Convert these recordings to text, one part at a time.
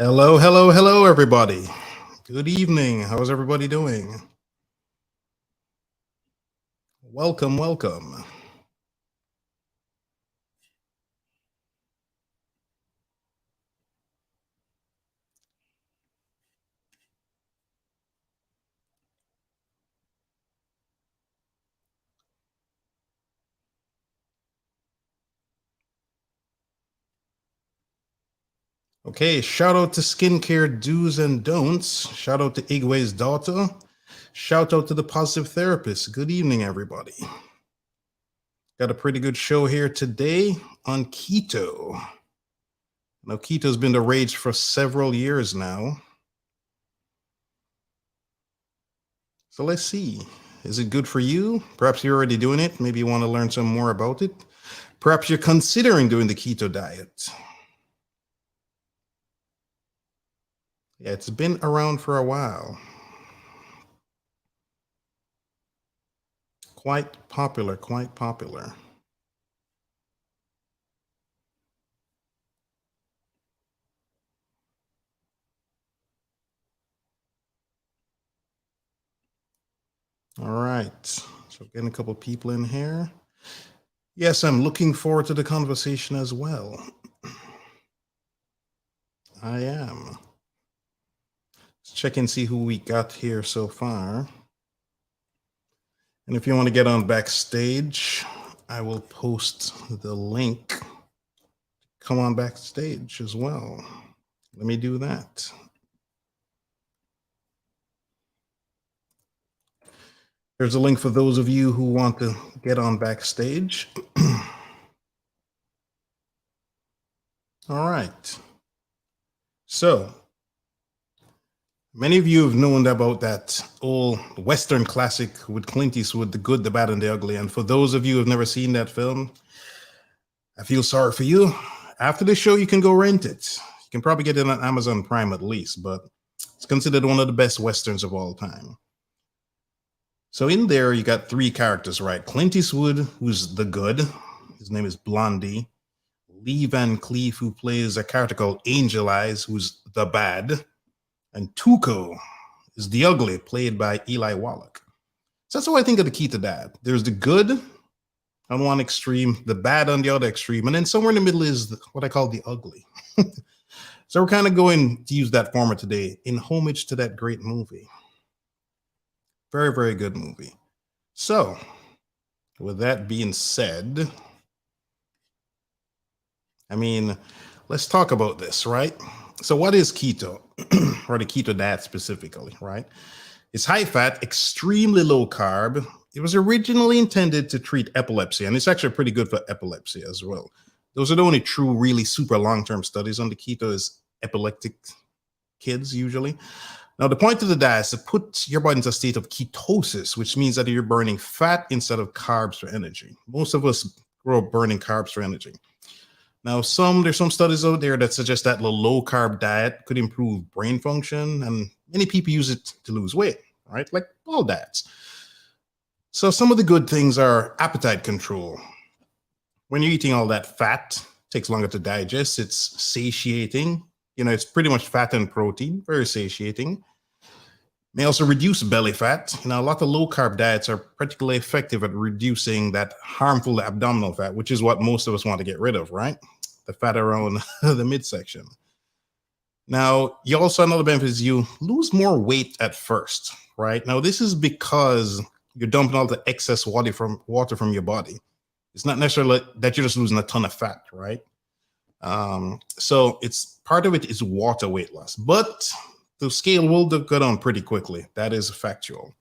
Hello, hello, hello, everybody. Good evening. How's everybody doing? Welcome, welcome. Okay, shout out to skincare do's and don'ts. Shout out to Igwe's daughter. Shout out to the positive therapist. Good evening, everybody. Got a pretty good show here today on keto. Now, keto's been the rage for several years now. So let's see. Is it good for you? Perhaps you're already doing it. Maybe you want to learn some more about it. Perhaps you're considering doing the keto diet. Yeah, it's been around for a while. Quite popular, quite popular. All right. So getting a couple people in here. Yes, I'm looking forward to the conversation as well. I am. Let's check and see who we got here so far. And if you want to get on backstage, I will post the link. Come on backstage as well. Let me do that. There's a link for those of you who want to get on backstage. All right. So, many of you have known about that old Western classic with Clint Eastwood, The Good, the Bad, and the Ugly. And for those of you who have never seen that film, I feel sorry for you. After the show, you can go rent it. You can probably get it on Amazon Prime at least, but it's considered one of the best Westerns of all time. So in there, you got three characters, right? Clint Eastwood, who's the good. His name is Blondie. Lee Van Cleef, who plays a character called Angel Eyes, who's the bad. And Tuco is the ugly, played by Eli Wallach. So that's what I think of the keto diet. There's the good on one extreme, the bad on the other extreme, and then somewhere in the middle is what I call the ugly. So we're kind of going to use that format today in homage to that great movie. Very, very good movie. So, with that being said, I mean, let's talk about this, right? So, what is keto, or the keto diet specifically, right? It's high fat, extremely low carb. It was originally intended to treat epilepsy, and it's actually pretty good for epilepsy as well. Those are the only true, really super long-term studies on the keto is epileptic kids usually. Now, the point of the diet is to put your body into a state of ketosis, which means that you're burning fat instead of carbs for energy. Most of us grow up burning carbs for energy. Now, there's some studies out there that suggest that the low-carb diet could improve brain function, and many people use it to lose weight, right? Like all diets. So some of the good things are appetite control. When you're eating all that fat, it takes longer to digest. It's satiating. It's pretty much fat and protein, very satiating. May also reduce belly fat. A lot of low-carb diets are particularly effective at reducing that harmful abdominal fat, which is what most of us want to get rid of, right? The fat around the midsection. Now, you also, another benefit is you lose more weight at first, right? Now, this is because you're dumping all the excess water from your body. It's not necessarily that you're just losing a ton of fat, right? So it's part of it is water weight loss, but the scale will go down pretty quickly. That is factual.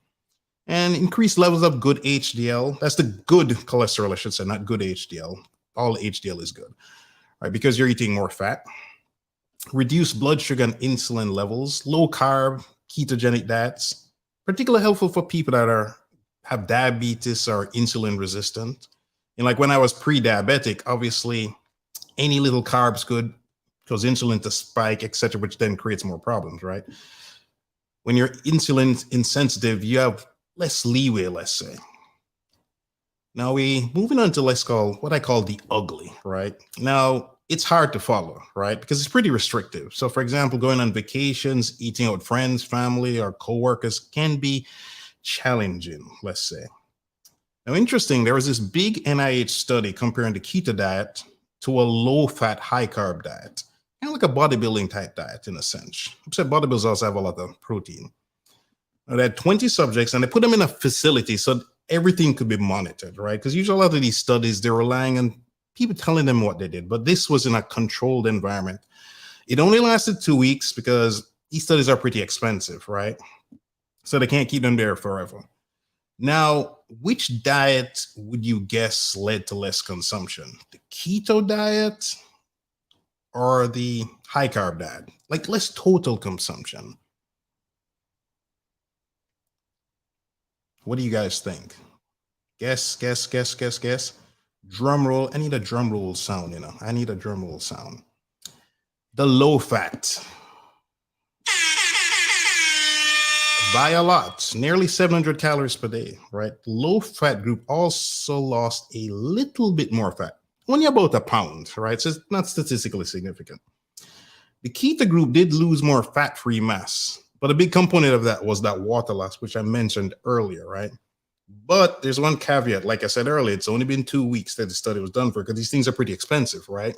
And increased levels of good HDL. That's the good cholesterol, I should say, not good HDL. All HDL is good, right? Because you're eating more fat. Reduce blood sugar and insulin levels. Low carb, ketogenic diets, particularly helpful for people that have diabetes or insulin resistant. And like when I was pre-diabetic, obviously any little carbs could cause insulin to spike, etc., which then creates more problems, right? When you're insulin insensitive, you have less leeway, let's say. Now moving on to what I call the ugly, right? Now, it's hard to follow, right? Because it's pretty restrictive. So, for example, going on vacations, eating out with friends, family, or coworkers can be challenging, let's say. Now, interesting, there was this big NIH study comparing the keto diet to a low-fat, high-carb diet, kind of like a bodybuilding type diet in a sense. Except bodybuilders also have a lot of protein. Now, they had 20 subjects, and they put them in a facility so everything could be monitored, right? Because usually a lot of these studies, they're relying on people telling them what they did, but this was in a controlled environment. It only lasted 2 weeks because these studies are pretty expensive, right? So they can't keep them there forever. Now, which diet would you guess led to less consumption? The keto diet or the high carb diet? Like less total consumption. What do you guys think? Guess. Drum roll. I need a drum roll sound, I need a drum roll sound. The low fat. By a lot, nearly 700 calories per day, right? Low fat group also lost a little bit more fat, only about a pound, right? So it's not statistically significant. The keto group did lose more fat-free mass, but a big component of that was that water loss, which I mentioned earlier, right? But there's one caveat. Like I said earlier, it's only been 2 weeks that the study was done for, because these things are pretty expensive, right?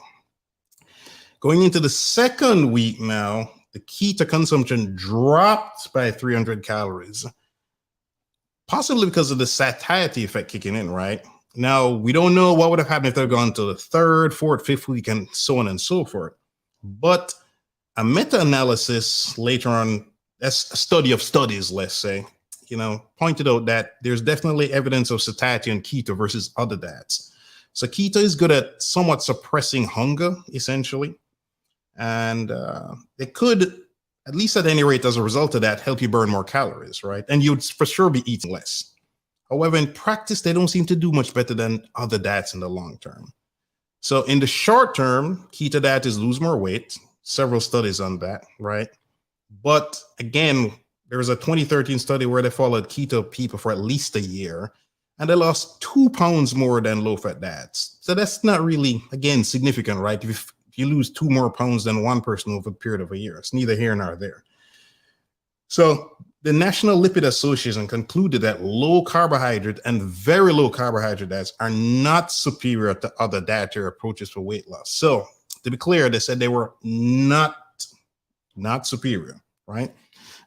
Going into the second week now, the keto consumption dropped by 300 calories, possibly because of the satiety effect kicking in, right? Now, we don't know what would have happened if they'd gone to the third, fourth, fifth week, and so on and so forth. But a meta-analysis later on, that's a study of studies, let's say, pointed out that there's definitely evidence of satiety on keto versus other diets. So keto is good at somewhat suppressing hunger, essentially. And it could, at least at any rate, as a result of that, help you burn more calories, right? And you'd for sure be eating less. However, in practice, they don't seem to do much better than other diets in the long term. So in the short term, keto diet is lose more weight. Several studies on that, right? But again, there was a 2013 study where they followed keto people for at least a year, and they lost 2 pounds more than low-fat diets. So that's not really, again, significant, right? If you lose 2 more pounds than one person over a period of a year, it's neither here nor there. So the National Lipid Association concluded that low carbohydrate and very low carbohydrate diets are not superior to other dietary approaches for weight loss. So to be clear, they said they were not superior, right?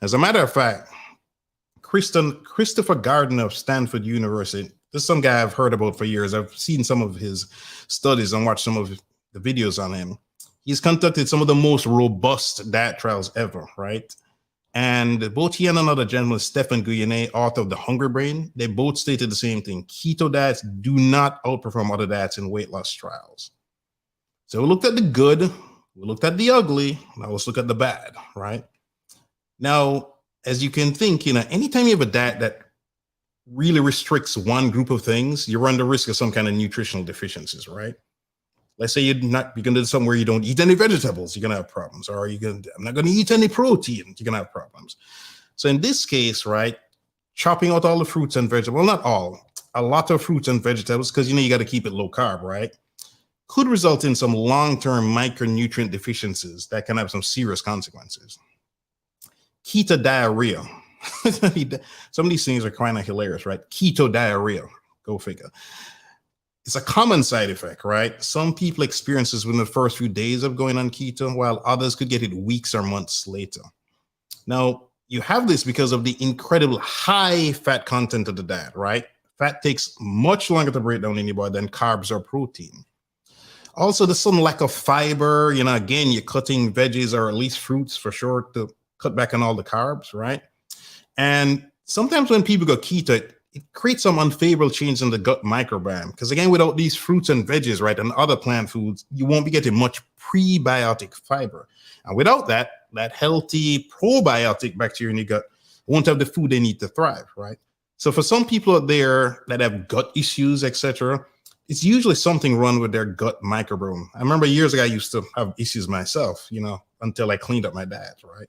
As a matter of fact, Christopher Gardner of Stanford University, this is some guy I've heard about for years. I've seen some of his studies and watched some of the videos on him. He's conducted some of the most robust diet trials ever, right? And both he and another gentleman, Stephen Guyenet, author of The Hungry Brain, they both stated the same thing. Keto diets do not outperform other diets in weight loss trials. So we looked at the good, we looked at the ugly, now let's look at the bad, right? Now, as you can think, anytime you have a diet that really restricts one group of things, you run the risk of some kind of nutritional deficiencies, right? Let's say you're going to do something where you don't eat any vegetables, you're going to have problems. Or I'm not going to eat any protein, you're going to have problems. So in this case, right, chopping out all the fruits and vegetables, well, not all, a lot of fruits and vegetables, because you got to keep it low carb, right, could result in some long-term micronutrient deficiencies that can have some serious consequences. Keto diarrhea. Some of these things are kind of hilarious, right? Keto diarrhea, go figure. It's a common side effect, right? Some people experience this within the first few days of going on keto, while others could get it weeks or months later. Now, you have this because of the incredible high fat content of the diet, right? Fat takes much longer to break down in your body than carbs or protein. Also, there's some lack of fiber. Again, you're cutting veggies or at least fruits for sure to cut back on all the carbs, right? And sometimes when people go keto, it creates some unfavorable change in the gut microbiome. Because again, without these fruits and veggies, right, and other plant foods, you won't be getting much prebiotic fiber. And without that healthy probiotic bacteria in your gut won't have the food they need to thrive, right? So for some people out there that have gut issues, etc., it's usually something wrong with their gut microbiome. I remember years ago, I used to have issues myself, until I cleaned up my diet, right?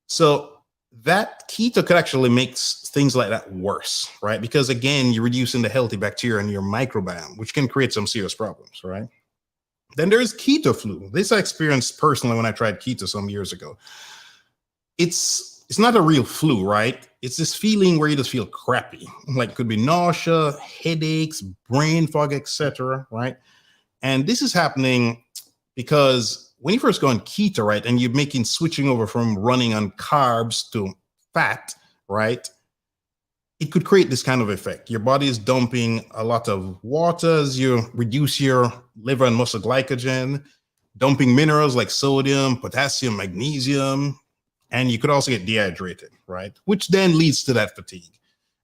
So that keto could actually make things like that worse, right? Because again, you're reducing the healthy bacteria in your microbiome, which can create some serious problems, right? Then there's Keto Flu. This I experienced personally when I tried keto some years ago. It's not a real flu, right? It's this feeling where you just feel crappy. Like it could be nausea, headaches, brain fog, etc. Right? And this is happening because when you first go on keto, right, and you're making switching over from running on carbs to fat, right, it could create this kind of effect. Your body is dumping a lot of water as you reduce your liver and muscle glycogen, dumping minerals like sodium, potassium, magnesium, and you could also get dehydrated, right? Which then leads to that fatigue.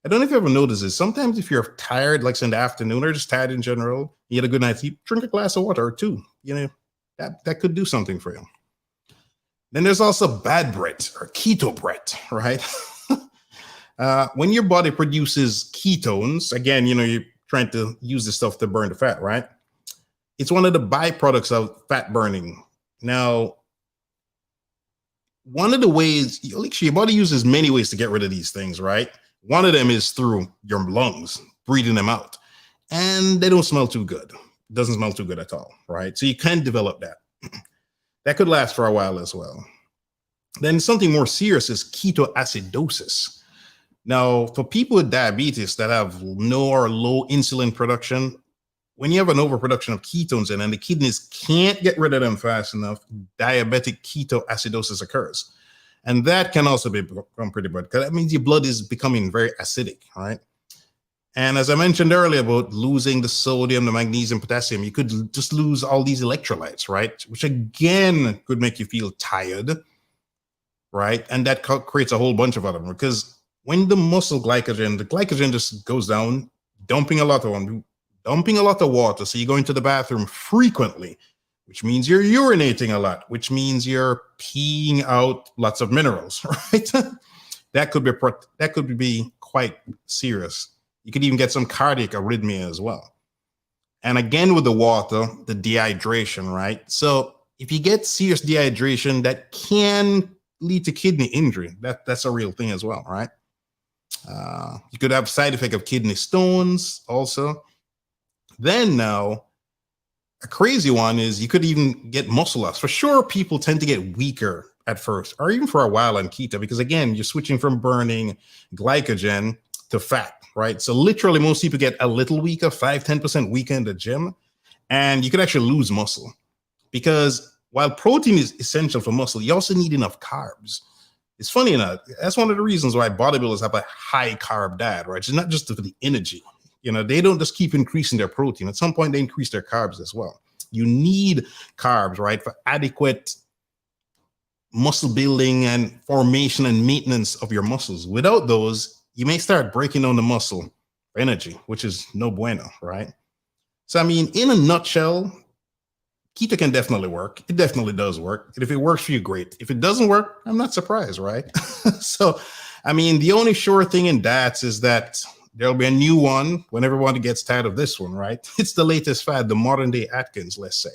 I don't know if you ever noticed this. Sometimes if you're tired, like in the afternoon or just tired in general, you had a good night's sleep, drink a glass of water or two. You know, that could do something for you. Then there's also bad breath or keto breath, right? When your body produces ketones, again, you know, you're trying to use this stuff to burn the fat, right? It's one of the byproducts of fat burning. Now, one of the ways, your body uses many ways to get rid of these things, right? One of them is through your lungs, breathing them out. And they don't smell too good. It doesn't smell too good at all, right? So you can develop that. That could last for a while as well. Then something more serious is keto acidosis. Now, for people with diabetes that have no or low insulin production, when you have an overproduction of ketones in and the kidneys can't get rid of them fast enough, diabetic ketoacidosis occurs. And that can also become pretty bad because that means your blood is becoming very acidic, right? And as I mentioned earlier about losing the sodium, the magnesium, potassium, you could just lose all these electrolytes, right? Which again could make you feel tired, right? And that creates a whole bunch of other because when the glycogen just goes down, dumping a lot of water. So you go into the bathroom frequently, which means you're urinating a lot, which means you're peeing out lots of minerals, right? that could be quite serious. You could even get some cardiac arrhythmia as well. And again, with the water, the dehydration, right? So if you get serious dehydration, that can lead to kidney injury. That's a real thing as well, right? You could have side effect of kidney stones also. Then now, a crazy one is you could even get muscle loss. For sure, people tend to get weaker at first, or even for a while on keto, because again, you're switching from burning glycogen to fat, right? So literally most people get a little weaker, 5-10% weaker in the gym, and you could actually lose muscle. Because while protein is essential for muscle, you also need enough carbs. It's funny enough, that's one of the reasons why bodybuilders have a high carb diet, right? It's not just for the energy. You know, they don't just keep increasing their protein. At some point, they increase their carbs as well. You need carbs, right, for adequate muscle building and formation and maintenance of your muscles. Without those, you may start breaking down the muscle for energy, which is no bueno, right? So, I mean, in a nutshell, keto can definitely work. It definitely does work. And if it works for you, great. If it doesn't work, I'm not surprised, right? So, I mean, the only sure thing in diets is that there'll be a new one when everyone gets tired of this one, right? It's the latest fad, the modern day Atkins, let's say.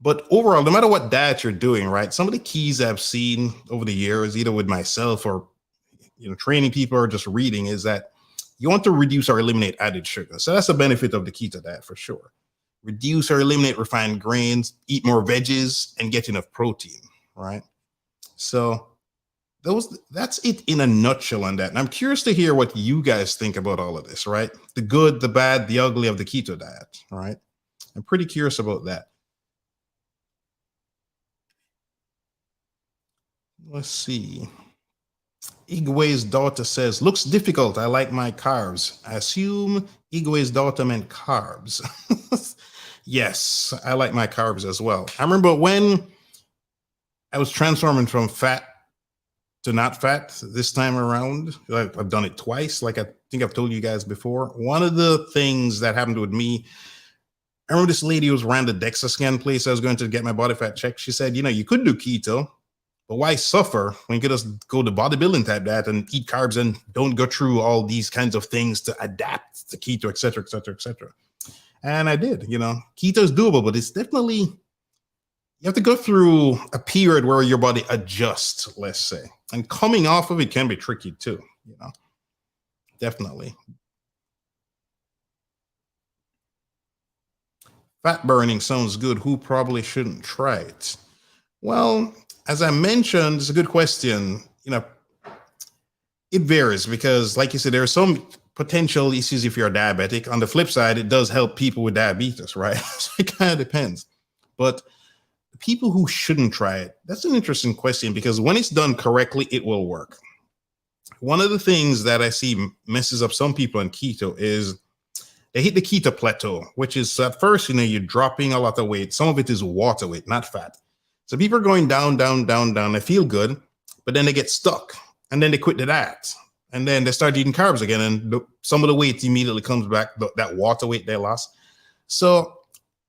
But overall, no matter what diet you're doing, right? Some of the keys I've seen over the years, either with myself or, you know, training people or just reading, is that you want to reduce or eliminate added sugar. So that's a benefit of the keto diet for sure. Reduce or eliminate refined grains, eat more veggies, and get enough protein, right? So that's it in a nutshell on that. And I'm curious to hear what you guys think about all of this, right? The good, the bad, the ugly of the keto diet, right? I'm pretty curious about that. Let's see. Igwe's daughter says, looks difficult. I like my carbs. I assume Igwe's daughter meant carbs. Yes, I like my carbs as well. I remember when I was transforming from fat to not fat this time around. I've done it twice. Like I think I've told you guys before. One of the things that happened with me, I remember this lady who was around the DEXA scan place. I was going to get my body fat checked. She said, you know, you could do keto, but why suffer when you could just go to bodybuilding type diet and eat carbs and don't go through all these kinds of things to adapt to keto, et cetera, et cetera, et cetera. And I did, you know, keto is doable, but it's definitely, you have to go through a period where your body adjusts, let's say. And coming off of it can be tricky too, you know, definitely. Fat burning sounds good. Who probably shouldn't try it? Well, as I mentioned, it's a good question. It varies because, like you said, there are some potential issues if you're diabetic. On the flip side, it does help people with diabetes, right? So it kind of depends. But people who shouldn't try it, that's an interesting question because when it's done correctly, it will work. One of the things that I see messes up some people in keto is they hit the keto plateau, which is at first, you're dropping a lot of weight. Some of it is water weight, not fat. So people are going down, down, down, down. They feel good, but then they get stuck and then they quit the diet. And then they start eating carbs again. And some of the weight immediately comes back, that water weight they lost. So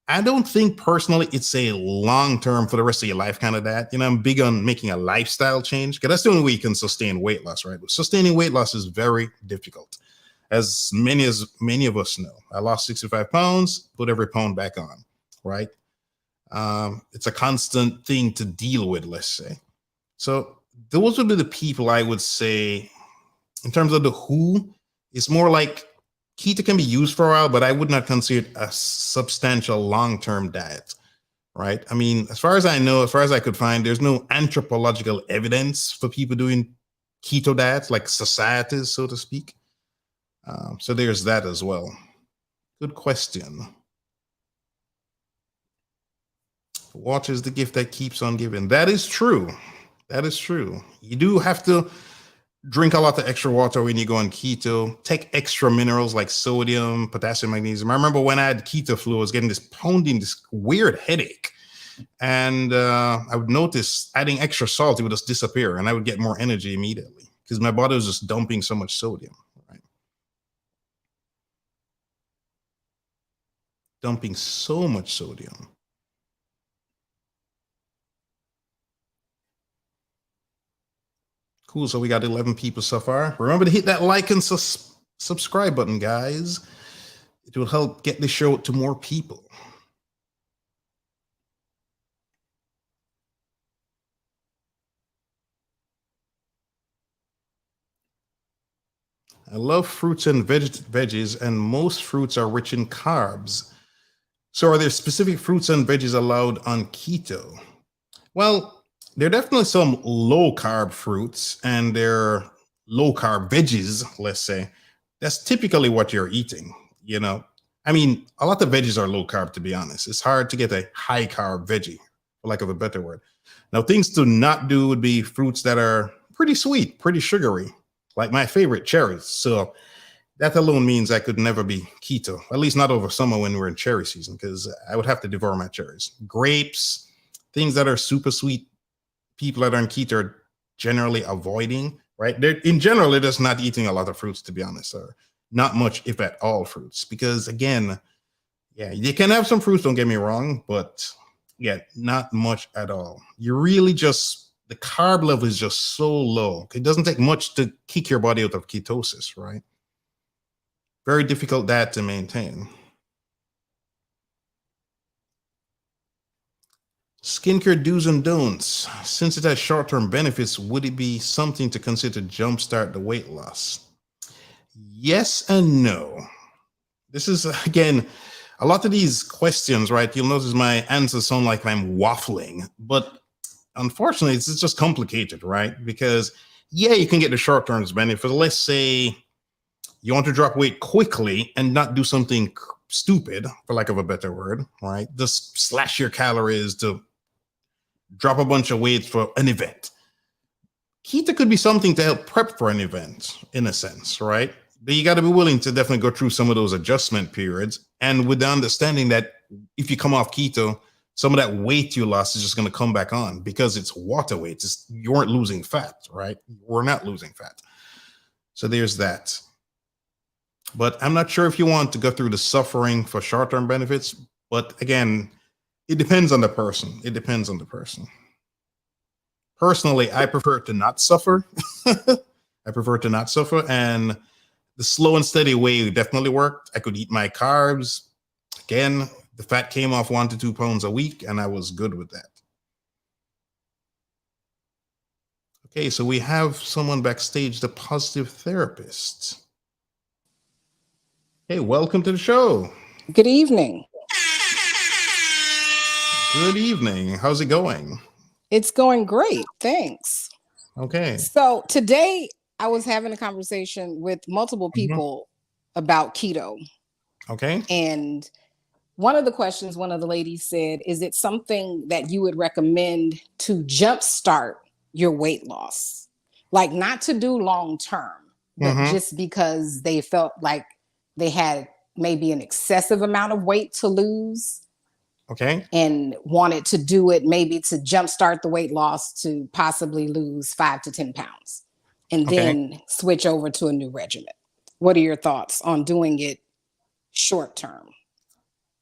I don't think personally it's a long-term for the rest of your life kind of diet. I'm big on making a lifestyle change because that's the only way you can sustain weight loss, right? Sustaining weight loss is very difficult. As many of us know, I lost 65 pounds, put every pound back on, right? It's a constant thing to deal with, let's say. So those would be the people I would say, in terms of the who, it's more like keto can be used for a while, but I would not consider it a substantial long-term diet, right? I mean, as far as I know, as far as I could find, there's no anthropological evidence for people doing keto diets, like societies, so to speak. So there's that as well. Good question. Water is the gift that keeps on giving. That is true. That is true. You do have to drink a lot of extra water when you go on keto. Take extra minerals like sodium, potassium, magnesium. I remember when I had keto flu, I was getting this weird headache. And I would notice adding extra salt, it would just disappear. And I would get more energy immediately because my body was just dumping so much sodium. Dumping so much sodium. Cool. So we got 11 people so far. Remember to hit that like and subscribe button, guys. It will help get the show to more people. I love fruits and veggies, and most fruits are rich in carbs. So are there specific fruits and veggies allowed on keto? Well, there are definitely some low carb fruits and there are low carb veggies, let's say. That's typically what you're eating, I mean, a lot of veggies are low carb, to be honest. It's hard to get a high carb veggie, for lack of a better word. Now, things to not do would be fruits that are pretty sweet, pretty sugary, like my favorite, cherries. So that alone means I could never be keto, at least not over summer when we're in cherry season, because I would have to devour my cherries. Grapes, things that are super sweet, people that are on keto are generally avoiding, right? In general, they're just not eating a lot of fruits, to be honest, or not much, if at all, fruits. Because again, yeah, you can have some fruits, don't get me wrong, but yeah, not much at all. You really just, the carb level is just so low. It doesn't take much to kick your body out of ketosis, right? Very difficult diet to maintain. Skincare do's and don'ts. Since it has short-term benefits, would it be something to consider to jumpstart the weight loss? Yes and no. This is, again, a lot of these questions, right? You'll notice my answers sound like I'm waffling, but unfortunately, it's just complicated, right? Because, yeah, you can get the short-term benefit. Let's say you want to drop weight quickly and not do something stupid, for lack of a better word, right? Just slash your calories to drop a bunch of weight for an event. Keto could be something to help prep for an event, in a sense, right? But you got to be willing to definitely go through some of those adjustment periods. And with the understanding that if you come off keto, some of that weight you lost is just going to come back on because it's water weight. You weren't losing fat, right? We're not losing fat. So there's that. But I'm not sure if you want to go through the suffering for short-term benefits. But again, it depends on the person. It depends on the person. Personally, I prefer to not suffer. I prefer to not suffer. And the slow and steady way definitely worked. I could eat my carbs. Again, the fat came off 1 to 2 pounds a week, and I was good with that. Okay, so we have someone backstage, the positive therapist. Hey, welcome to the show. Good evening. Good evening. How's it going? It's going great. Thanks. Okay. So today I was having a conversation with multiple Mhm. people about keto. Okay. And one of the questions one of the ladies said, is it something that you would recommend to jumpstart your weight loss? Like not to do long term, but Hmm. just because they felt like they had maybe an excessive amount of weight to lose Okay. and wanted to do it maybe to jumpstart the weight loss to possibly lose 5 to 10 pounds and Okay. then switch over to a new regimen. What are your thoughts on doing it short term?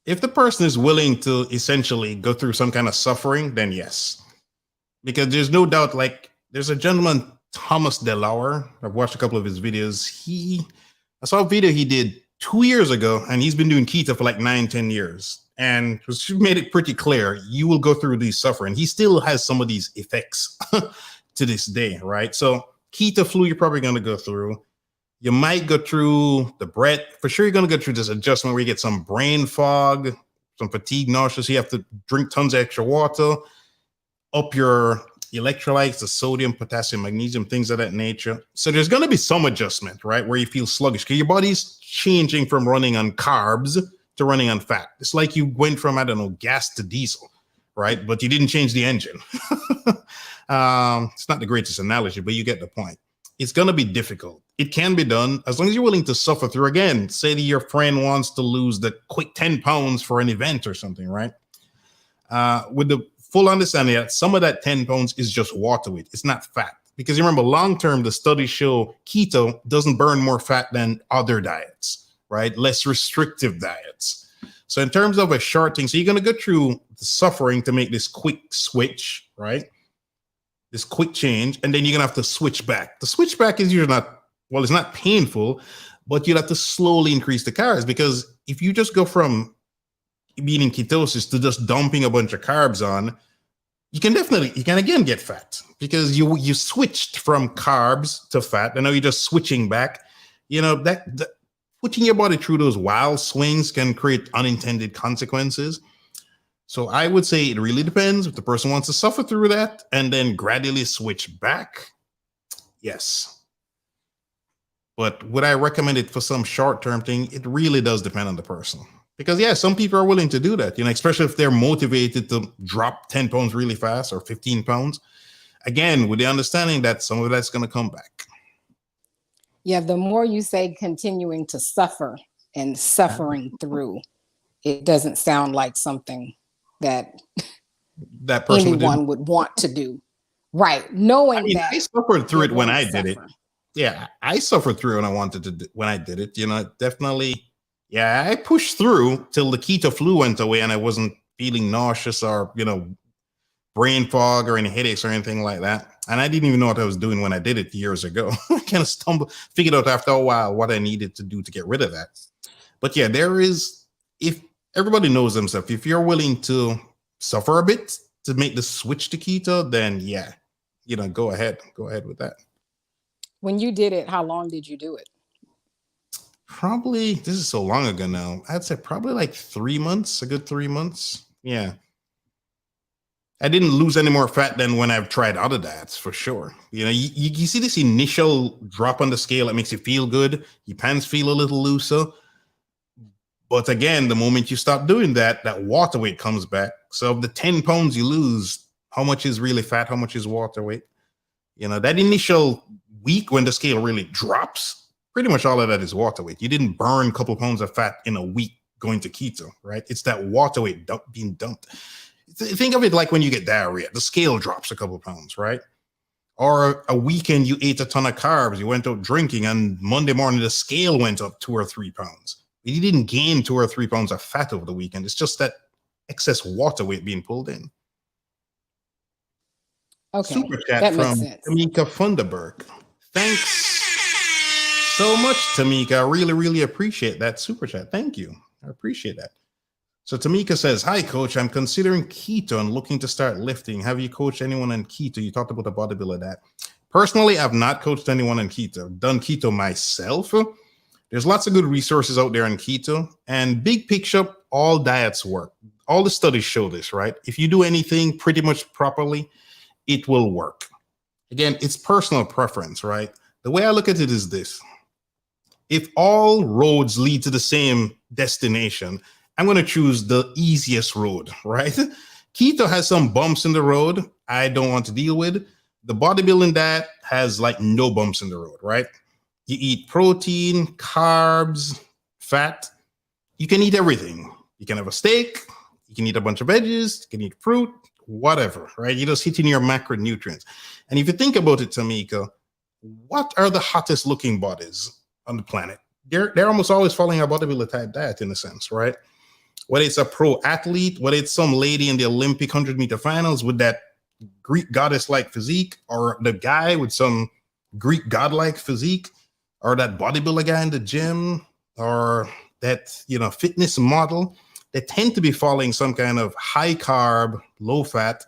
If the person is willing to essentially go through some kind of suffering, then yes. Because there's no doubt, like, there's a gentleman, Thomas DeLauer. I've watched a couple of his videos. I saw a video he did 2 years ago, and he's been doing keto for like 9, 10 years. And he made it pretty clear you will go through these suffering. He still has some of these effects to this day, right? So, keto flu, you're probably going to go through. You might go through the breath. For sure, you're going to go through this adjustment where you get some brain fog, some fatigue, nauseous. You have to drink tons of extra water, up your electrolytes, the sodium, potassium, magnesium, things of that nature. So there's going to be some adjustment, right? Where you feel sluggish because your body's changing from running on carbs to running on fat. It's like you went from, I don't know, gas to diesel, right? But you didn't change the engine. It's not the greatest analogy, but you get the point. It's going to be difficult. It can be done as long as you're willing to suffer through. Again, say that your friend wants to lose the quick 10 pounds for an event or something, right? With the full understanding that some of that 10 pounds is just water weight. It's not fat. Because you remember, long term, the studies show keto doesn't burn more fat than other diets, right? Less restrictive diets. So in terms of a short thing, so you're going to go through the suffering to make this quick switch, right? This quick change, and then you're going to have to switch back. The switch back is usually not, well, it's not painful, but you'll have to slowly increase the calories, because if you just go from being in ketosis to just dumping a bunch of carbs on, you can again get fat because you switched from carbs to fat, and now you're just switching back. You know, that putting your body through those wild swings can create unintended consequences. So I would say it really depends. If the person wants to suffer through that and then gradually switch back, yes. But would I recommend it for some short-term thing? It really does depend on the person. Because yeah, some people are willing to do that, you know, especially if they're motivated to drop 10 pounds really fast or 15 pounds. Again, with the understanding that some of that's going to come back. Yeah, the more you say continuing to suffer and suffering through, it doesn't sound like something that That person anyone would want to do. Right. Knowing that I suffered through you're it when going to I did it. suffer. Yeah, I suffered through it when I wanted to when I did it. You know, definitely. Yeah, I pushed through till the keto flu went away and I wasn't feeling nauseous or, you know, brain fog or any headaches or anything like that. And I didn't even know what I was doing when I did it years ago. I kind of figured out after a while what I needed to do to get rid of that. But yeah, if everybody knows themselves, if you're willing to suffer a bit to make the switch to keto, then yeah, you know, go ahead with that. When you did it, how long did you do it? Probably, this is so long ago now. I'd say probably like 3 months, a good 3 months. Yeah. I didn't lose any more fat than when I've tried other diets, for sure. You know, you see this initial drop on the scale that makes you feel good. Your pants feel a little looser. But again, the moment you stop doing that, that water weight comes back. So of the 10 pounds you lose, how much is really fat? How much is water weight? You know, that initial week when the scale really drops, pretty much all of that is water weight. You didn't burn a couple pounds of fat in a week going to keto, right? It's that water weight being dumped. Think of it like when you get diarrhea, the scale drops a couple pounds, right? Or a weekend you ate a ton of carbs, you went out drinking, and Monday morning the scale went up 2 or 3 pounds. You didn't gain 2 or 3 pounds of fat over the weekend. It's just that excess water weight being pulled in. Okay, Super chat that makes from sense. Tamika Funderburg. Thanks so much, Tamika. I really, really appreciate that super chat. Thank you. I appreciate that. So Tamika says, hi, coach. I'm considering keto and looking to start lifting. Have you coached anyone on keto? You talked about the bodybuilder that. Personally, I've not coached anyone on keto. I've done keto myself. There's lots of good resources out there on keto. And big picture, all diets work. all the studies show this, right? If you do anything pretty much properly, it will work. Again, it's personal preference, right? The way I look at it is this. If all roads lead to the same destination, I'm going to choose the easiest road, right? Keto has some bumps in the road I don't want to deal with. The bodybuilding diet has like no bumps in the road, right? You eat protein, carbs, fat. You can eat everything. You can have a steak. You can eat a bunch of veggies. You can eat fruit, whatever, right? You're just hitting your macronutrients. And if you think about it, Tamika, what are the hottest looking bodies on the planet? They're almost always following a bodybuilder type diet in a sense, right? Whether it's a pro athlete, whether it's some lady in the Olympic 100-meter finals with that Greek goddess-like physique, or the guy with some Greek god-like physique, or that bodybuilder guy in the gym, or that, fitness model, they tend to be following some kind of high carb, low fat,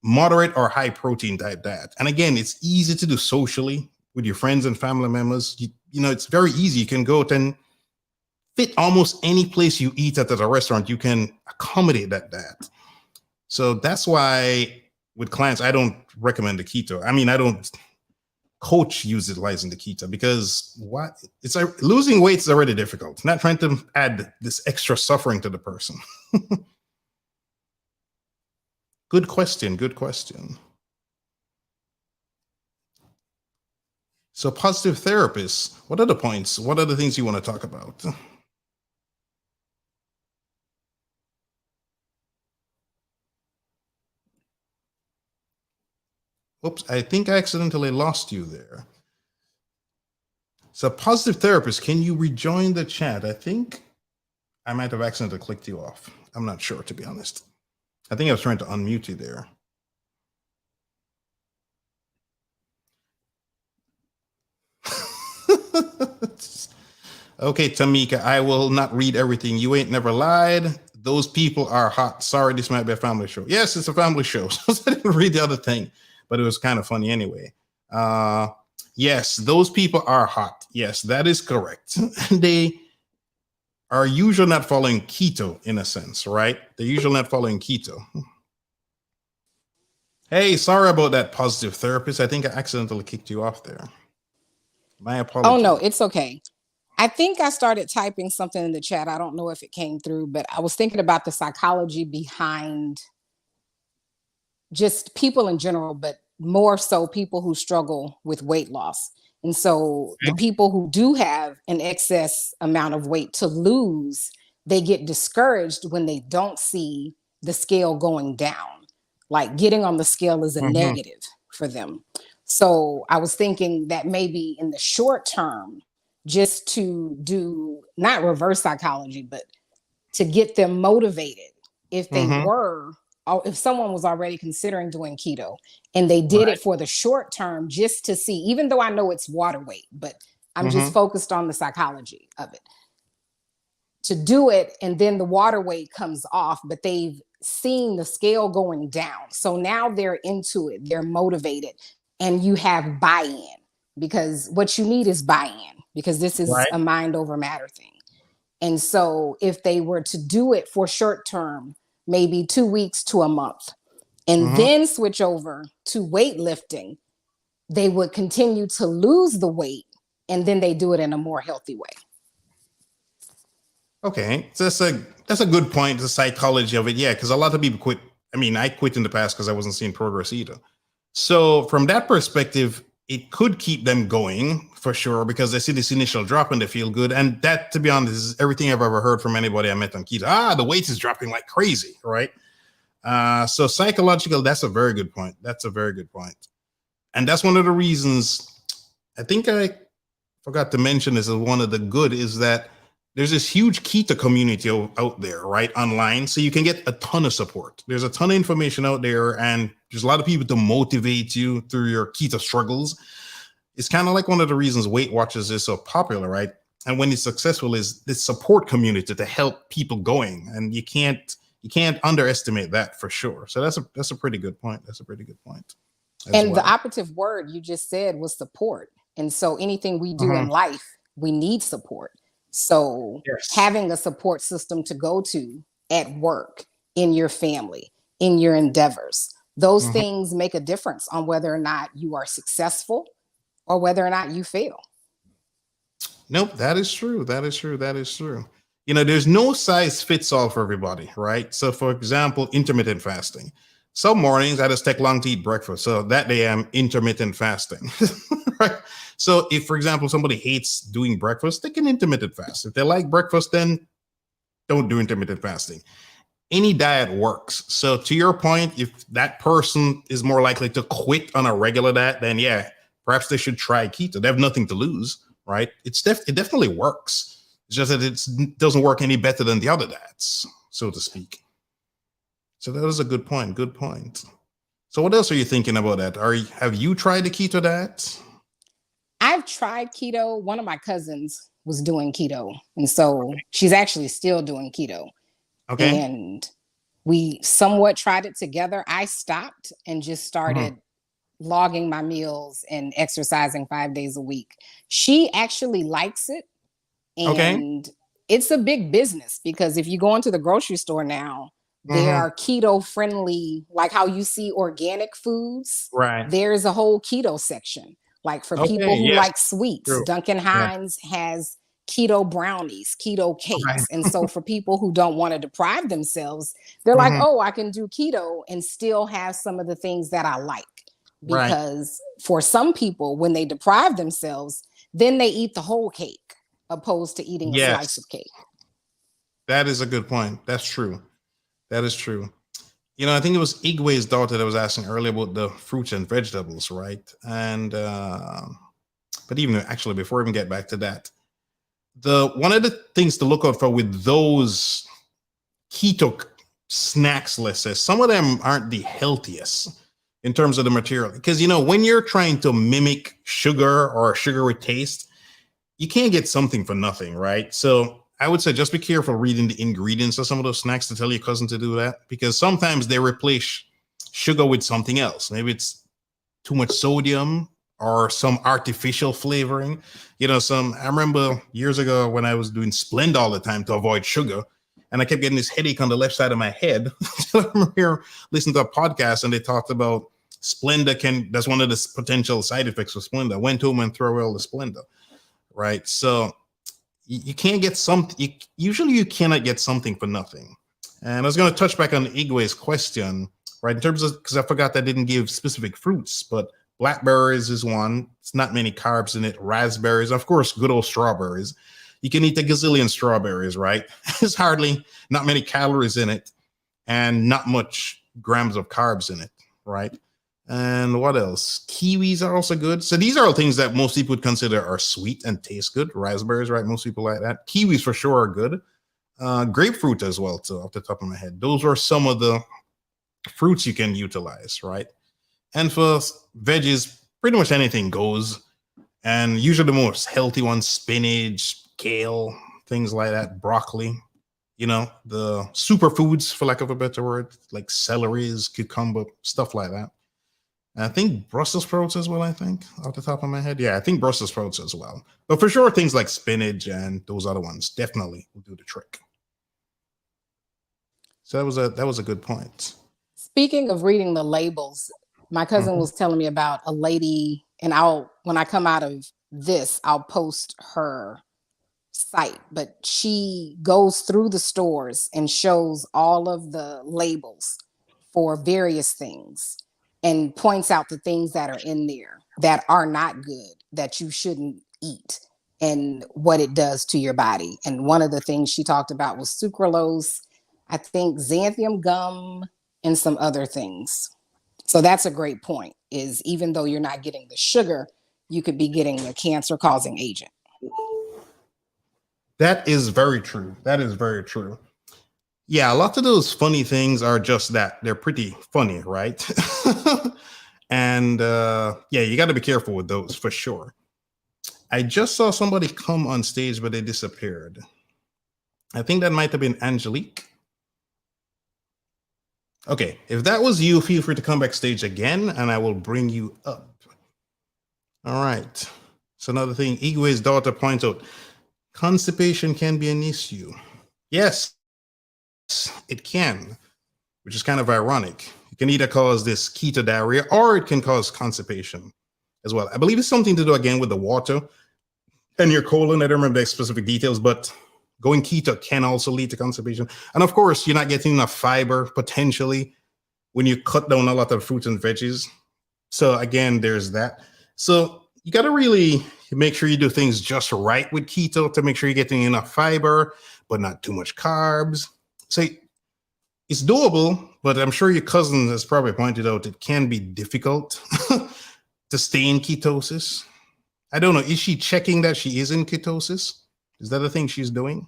moderate or high protein type diet. And again, it's easy to do socially with your friends and family members. It's very easy. You can go and fit almost any place you eat at a restaurant. You can accommodate that diet. So that's why with clients, I don't recommend the keto. I mean, I don't coach utilizing the keto because losing weight is already difficult. Not trying to add this extra suffering to the person. Good question. Good question. So positive therapists, what are the points? What are the things you want to talk about? Oops, I think I accidentally lost you there. So positive therapist, can you rejoin the chat? I think I might have accidentally clicked you off. I'm not sure, to be honest. I think I was trying to unmute you there. Okay, Tamika, I will not read everything. You ain't never lied. Those people are hot. Sorry, this might be a family show. Yes, it's a family show. So I didn't read the other thing, but it was kind of funny anyway. Yes, those people are hot. Yes, that is correct. They are usually not following keto in a sense, right? They're usually not following keto. Hey, sorry about that, positive therapist. I think I accidentally kicked you off there. My apologies. Oh, no, it's okay. I think I started typing something in the chat. I don't know if it came through, but I was thinking about the psychology behind just people in general, but more so people who struggle with weight loss. And so the people who do have an excess amount of weight to lose, they get discouraged when they don't see the scale going down. Like getting on the scale is a negative for them. So I was thinking that maybe in the short term, just to do not reverse psychology, but to get them motivated if they were, if someone was already considering doing keto and they did it for the short term, just to see, even though I know it's water weight, but I'm just focused on the psychology of it, to do it. And then the water weight comes off, but they've seen the scale going down. So now they're into it, they're motivated, and you have buy-in, because what you need is buy-in, because this is a mind over matter thing. And so if they were to do it for short term, maybe 2 weeks to a month, and then switch over to weightlifting, they would continue to lose the weight, and then they do it in a more healthy way. Okay, so that's a good point, the psychology of it. Yeah, because a lot of people quit. I mean, I quit in the past because I wasn't seeing progress either. So from that perspective, it could keep them going for sure, because they see this initial drop and they feel good. And that, to be honest, is everything I've ever heard from anybody I met on keto. The weight is dropping like crazy, right? So psychological, that's a very good point. That's a very good point. And that's one of the reasons, I think I forgot to mention this as one of the good, is that there's this huge keto community out there, right, online. So you can get a ton of support. There's a ton of information out there, and there's a lot of people to motivate you through your keto struggles. It's kind of like one of the reasons Weight Watchers is so popular, right? And when it's successful, is this support community to help people going. And you can't underestimate that for sure. So that's a pretty good point. That's a pretty good point. And the operative word you just said was support. And so anything we do in life, we need support. So having a support system to go to at work, in your family, in your endeavors. Those Mhm. things make a difference on whether or not you are successful or whether or not you fail. Nope, that is true. That is true. That is true. There's no size fits all for everybody, right? So, for example, intermittent fasting. Some mornings I just take long to eat breakfast. So that day I'm intermittent fasting, right? So, if, for example, somebody hates doing breakfast, they can intermittent fast. If they like breakfast, then don't do intermittent fasting. Any diet works. So, to your point, if that person is more likely to quit on a regular diet, then yeah, perhaps they should try keto. They have nothing to lose, right? It definitely works. It's just that it doesn't work any better than the other diets, so to speak. So that was a good point. Good point. So what else are you thinking about that? Have you tried the keto diet? I've tried keto. One of my cousins was doing keto. And so she's actually still doing keto. Okay. And we somewhat tried it together. I stopped and just Mhm. started logging my meals and exercising 5 days a week. She actually likes it. Okay. And it's a big business because if you go into the grocery store now, there Hmm. are keto friendly, like how you see organic foods, Right. there's a whole keto section. Like for Okay. people who Yes. like sweets, True. Duncan Yeah. Hines has keto brownies, keto Right. cakes. And so for people who don't want to deprive themselves, they're like, Hmm. oh, I can do keto and still have some of the things that I like. Right. Because for some people, when they deprive themselves, then they eat the whole cake opposed to eating a slice Yes. of cake. That is a good point. That's true. That is true. I think it was Igwe's daughter that was asking earlier about the fruits and vegetables, right? And but even actually, before we even get back to that, the one of the things to look out for with those keto snacks, let's say, some of them aren't the healthiest in terms of the material. Because when you're trying to mimic sugar or sugar with taste, you can't get something for nothing, right? So I would say just be careful reading the ingredients of some of those snacks to tell your cousin to do that, because sometimes they replace sugar with something else. Maybe it's too much sodium or some artificial flavoring. I remember years ago when I was doing Splenda all the time to avoid sugar, and I kept getting this headache on the left side of my head. I remember here listening to a podcast and they talked about that's one of the potential side effects of Splenda. I went home and threw away all the Splenda, right? So you can't get something. Usually, you cannot get something for nothing. And I was going to touch back on Igwe's question, right? In terms of, because I forgot that I didn't give specific fruits, but blackberries is one. It's not many carbs in it. Raspberries, of course, good old strawberries. You can eat a gazillion strawberries, right? There's hardly not many calories in it, and not much grams of carbs in it, right? And what else? Kiwis are also good. So these are all things that most people would consider are sweet and taste good. Raspberries, right? Most people like that. Kiwis for sure are good. Grapefruit as well, too, off the top of my head. Those are some of the fruits you can utilize, right? And for veggies, pretty much anything goes. And usually the most healthy ones, spinach, kale, things like that, broccoli, the superfoods, for lack of a better word, like celeries, cucumber, stuff like that. And I think Brussels sprouts as well, I think, off the top of my head. Yeah, I think Brussels sprouts as well. But for sure, things like spinach and those other ones definitely will do the trick. So that was a good point. Speaking of reading the labels, my cousin Mhm. was telling me about a lady, and when I come out of this, I'll post her site, but she goes through the stores and shows all of the labels for various things and points out the things that are in there that are not good, that you shouldn't eat, and what it does to your body. And one of the things she talked about was sucralose, I think xanthium gum, and some other things. So that's a great point, is even though you're not getting the sugar, you could be getting a cancer causing agent. That is very true. That is very true. Yeah, a lot of those funny things are just that. They're pretty funny, right? And yeah, you got to be careful with those for sure. I just saw somebody come on stage, but they disappeared. I think that might have been Angelique. Okay, if that was you, feel free to come backstage again and I will bring you up. All right. So, another thing, Igwe's daughter points out constipation can be an issue. Yes, it can, which is kind of ironic. It can either cause this keto diarrhea or it can cause constipation as well. I believe it's something to do again with the water and your colon. I don't remember the specific details, but going keto can also lead to constipation. And of course, you're not getting enough fiber potentially when you cut down a lot of fruits and veggies. So again, there's that. So you got to really make sure you do things just right with keto to make sure you're getting enough fiber, but not too much carbs. So it's doable, but I'm sure your cousin has probably pointed out it can be difficult to stay in ketosis. I don't know. Is she checking that she is in ketosis? Is that a thing she's doing?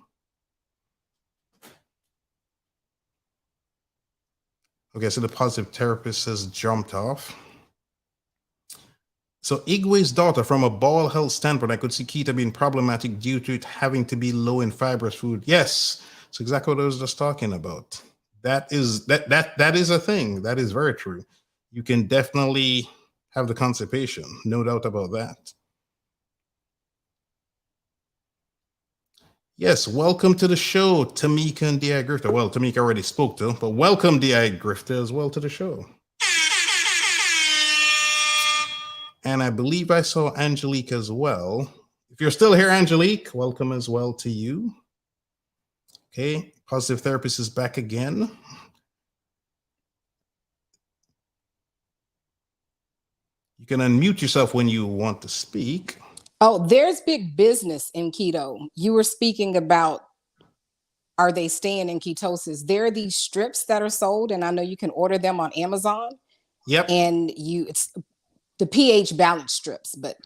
Okay, so the positive therapist has jumped off. So Igwe's daughter, from a bowel health standpoint, I could see keto being problematic due to it having to be low in fibrous food. Yes, it's exactly what I was just talking about. That is a thing. That is very true. You can definitely have the constipation, no doubt about that. Yes, welcome to the show, Tamika and D.I. Grifter. Well, Tamika already spoke to, but welcome D.I. Grifter as well to the show. And I believe I saw Angelique as well. If you're still here, Angelique, welcome as well to you. Okay, Positive Therapist is back again. You can unmute yourself when you want to speak. Oh, there's big business in keto. You were speaking about, are they staying in ketosis? There are these strips that are sold, and I know you can order them on Amazon. Yep. And it's the pH balance strips, but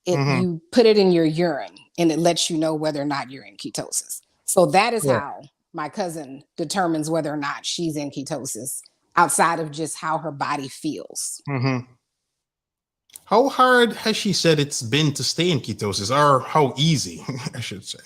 you put it in your urine and it lets you know whether or not you're in ketosis. So that is how my cousin determines whether or not she's in ketosis, outside of just how her body feels. How hard has she said it's been to stay in ketosis, or how easy, I should say?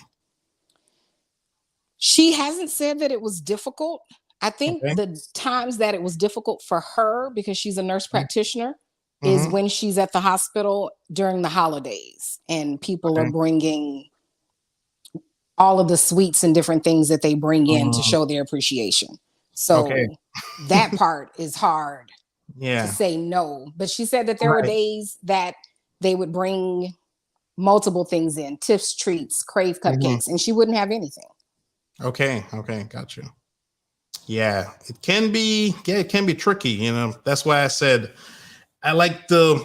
She hasn't said that it was difficult. I think the times that it was difficult for her, because she's a nurse practitioner, is when she's at the hospital during the holidays and people are bringing all of the sweets and different things that they bring in to show their appreciation. So that part is hard to say no. But she said that there were days that they would bring multiple things in, Tiff's treats, Crave cupcakes, and she wouldn't have anything. Okay, gotcha. Yeah, it can be tricky, you know. That's why I said I like the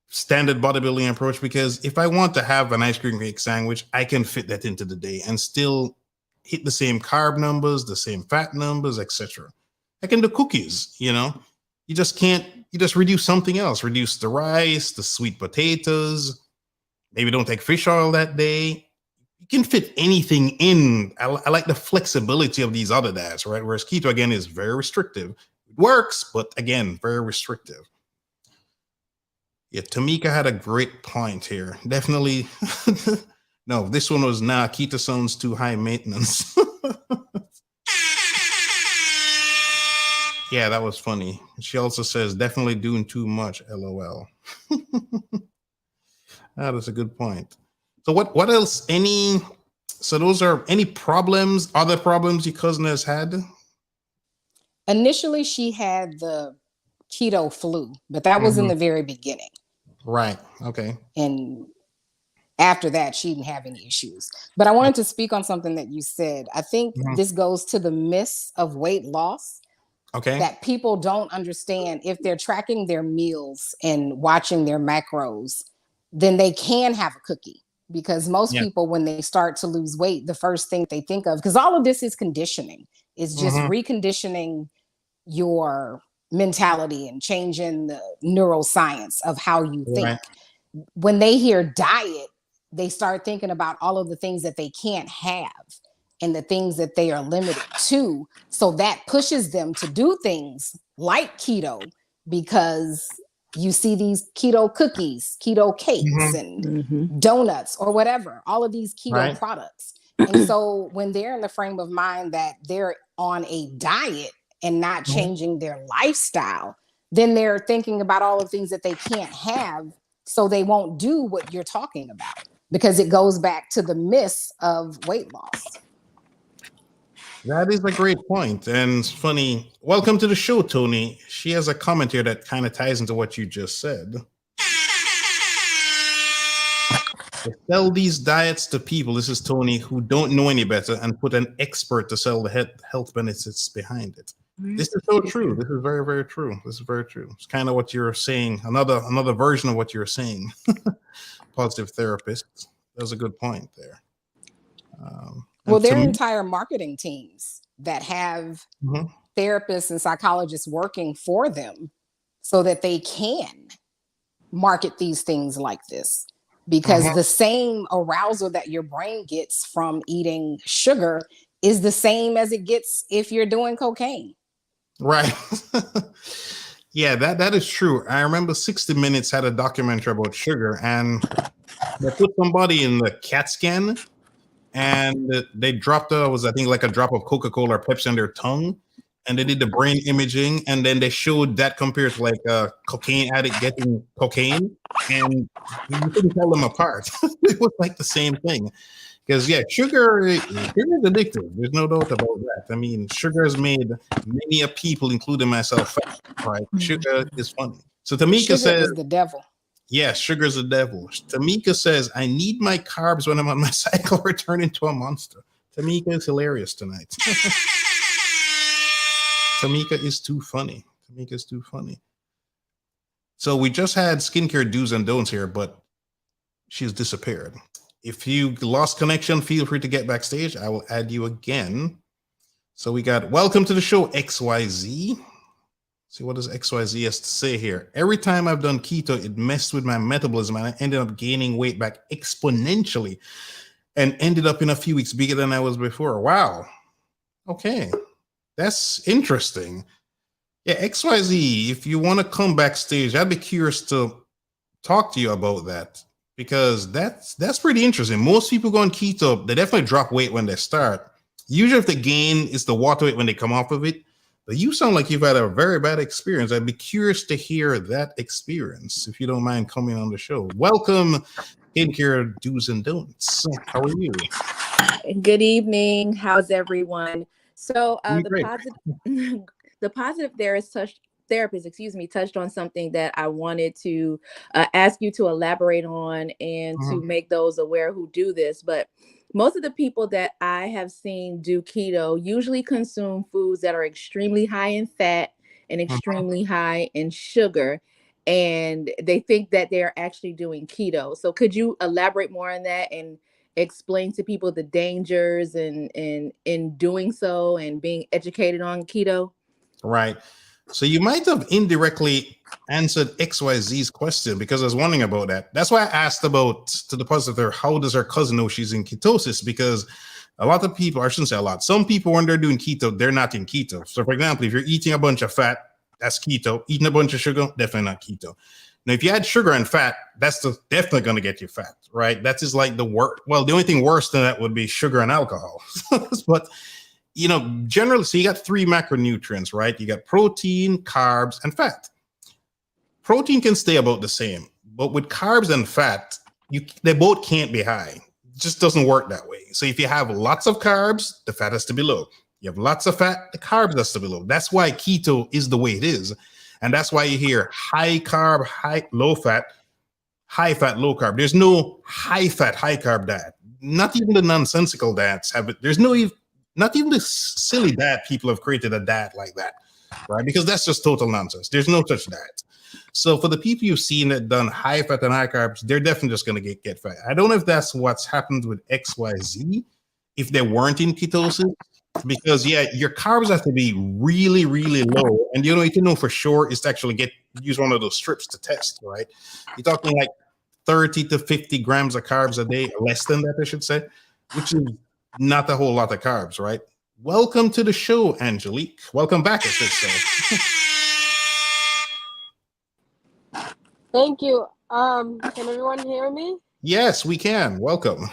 standard bodybuilding approach, because if I want to have an ice cream cake sandwich, I can fit that into the day and still hit the same carb numbers, the same fat numbers, etc. I can do cookies, you know. You just can't, you just reduce something else. Reduce the rice, the sweet potatoes. Maybe don't take fish oil that day. You can fit anything in. I like the flexibility of these other diets, right? Whereas keto, again, is very restrictive. It works, but again, very restrictive. Yeah, Tamika had a great point here. Definitely. No, this one was not. Keto sounds too high maintenance. Yeah, that was funny. She also says, definitely doing too much, LOL. That's a good point. So what else? So those are any problems, other problems your cousin has had? Initially, she had the Keto Flu, but that was in the very beginning. Right. Okay. And after that, she didn't have any issues. But I wanted to speak on something that you said. I think this goes to the myths of weight loss. Okay. That people don't understand. If they're tracking their meals and watching their macros, then they can have a cookie. Because most people, when they start to lose weight, the first thing they think of, because all of this is conditioning, is just reconditioning your mentality and changing the neuroscience of how you think. When they hear diet, they start thinking about all of the things that they can't have and the things that they are limited to. So that pushes them to do things like keto, because you see these keto cookies, keto cakes, and donuts or whatever, all of these keto products. And so when they're in the frame of mind that they're on a diet and not changing their lifestyle, then they're thinking about all the things that they can't have, so they won't do what you're talking about, because it goes back to the myths of weight loss. That is a great point. And it's funny. Welcome to the show, Tony. She has a comment here that kind of ties into what you just said. They sell these diets to people, this is Tony, who don't know any better and put an expert to sell the health benefits behind it. This is so true. This is very, very true. This is very true. It's kind of what you're saying. Another version of what you're saying. Positive therapists. That was a good point there. Well, there are entire marketing teams that have therapists and psychologists working for them so that they can market these things like this. Because the same arousal that your brain gets from eating sugar is the same as it gets if you're doing cocaine. Right. Yeah, that is true. I remember 60 Minutes had a documentary about sugar, and they put somebody in the CAT scan, and they dropped I think like a drop of Coca-Cola or Pepsi on their tongue, and they did the brain imaging, and then they showed that compared to like a cocaine addict getting cocaine, and you couldn't tell them apart. It was like the same thing. Because sugar is addictive. There's no doubt about that. I mean, sugar has made many people, including myself, fat, right? Sugar is funny. So Tamika sugar says, is the devil. Yeah, sugar is the devil. Tamika says, I need my carbs when I'm on my cycle or turn into a monster. Tamika is hilarious tonight. Tamika is too funny. Tamika is too funny. So we just had skincare do's and don'ts here, but she's disappeared. If you lost connection, feel free to get backstage. I will add you again. So we got welcome to the show, XYZ. See, what does XYZ has to say here? Every time I've done keto, it messed with my metabolism and I ended up gaining weight back exponentially and ended up in a few weeks bigger than I was before. Wow. Okay. That's interesting. Yeah, XYZ, if you want to come backstage, I'd be curious to talk to you about that. Because that's pretty interesting. Most people go on keto, they definitely drop weight when they start. Usually if they gain, it's the water weight when they come off of it. But you sound like you've had a very bad experience. I'd be curious to hear that experience, if you don't mind coming on the show. Welcome, skincare do's and don'ts. How are you? Good evening. How's everyone? So the positive therapist, touched on something that I wanted to ask you to elaborate on and to make those aware who do this. But most of the people that I have seen do keto usually consume foods that are extremely high in fat and extremely high in sugar. And they think that they're actually doing keto. So could you elaborate more on that and explain to people the dangers and in doing so and being educated on keto? Right. So you might have indirectly answered XYZ's question because I was wondering about that. That's why I asked about to the positive, how does her cousin know she's in ketosis? Because a lot of people, I shouldn't say a lot, some people when they're doing keto, they're not in keto. So for example, if you're eating a bunch of fat, that's keto. Eating a bunch of sugar, definitely not keto. Now, if you add sugar and fat, that's definitely going to get you fat, right? That is like the worst. Well, the only thing worse than that would be sugar and alcohol. But generally, so you got three macronutrients, right? You got protein, carbs, and fat. Protein can stay about the same, but with carbs and fat, they both can't be high. It just doesn't work that way. So if you have lots of carbs, the fat has to be low. You have lots of fat, the carbs has to be low. That's why keto is the way it is. And that's why you hear high carb, low fat, high fat, low carb. There's no high fat, high carb diet. Not even the nonsensical diets have it. There's not even the silly diet people have created a diet like that, right? Because that's just total nonsense. There's no such diet. So for the people you've seen that done high fat and high carbs, they're definitely just going to get fat. I don't know if that's what's happened with XYZ, if they weren't in ketosis, because your carbs have to be really, really low. And the only way to know for sure is to actually use one of those strips to test, right? You're talking like 30 to 50 grams of carbs a day, less than that, I should say, which is not a whole lot of carbs, right? Welcome to the show, Angelique. Welcome back, I should say. Thank you. Can everyone hear me? Yes, we can. Welcome.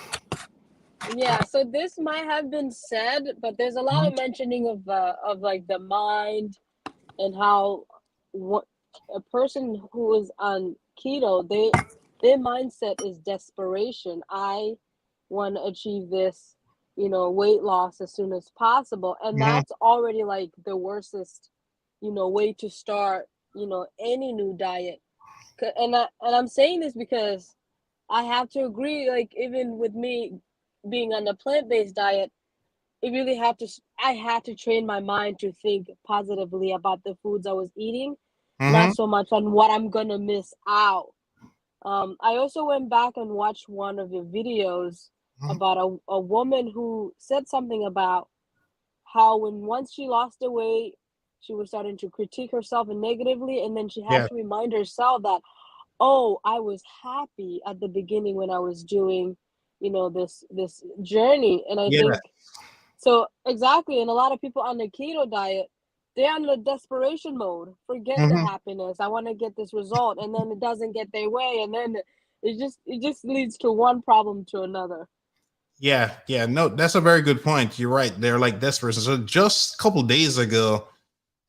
Yeah, so this might have been said, but there's a lot of mentioning of like the mind and how a person who is on keto, their mindset is desperation. I want to achieve this weight loss as soon as possible. And that's already like the worstest, way to start, any new diet. And I'm saying this because I have to agree, like, even with me being on the plant-based diet, I had to train my mind to think positively about the foods I was eating, not so much on what I'm gonna miss out. I also went back and watched one of your videos about a woman who said something about how once she lost the weight, she was starting to critique herself and negatively, and then she had Yeah. to remind herself that, oh, I was happy at the beginning when I was doing, this journey. And I Yeah. think so exactly. And a lot of people on the keto diet, they're on the desperation mode. Forget the happiness. I want to get this result, and then it doesn't get their way, and then it just leads to one problem to another. Yeah, yeah, no, that's a very good point. You're right. They're like desperate. So just a couple days ago,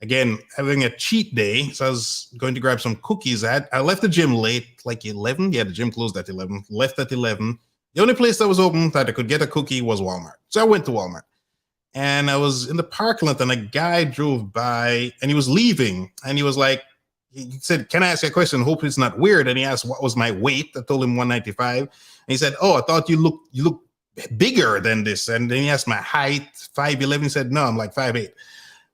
again, having a cheat day. So I was going to grab some cookies. I left the gym late, like 11. Yeah, the gym closed at 11. Left at 11. The only place that was open that I could get a cookie was Walmart. So I went to Walmart. And I was in the parking lot, and a guy drove by, and he was leaving. And he was like, he said, "Can I ask you a question? Hope it's not weird." And he asked what was my weight. I told him 195. And he said, "Oh, I thought you look bigger than this." And then he asked my height, 5'11". He said, "No, I'm like 5'8".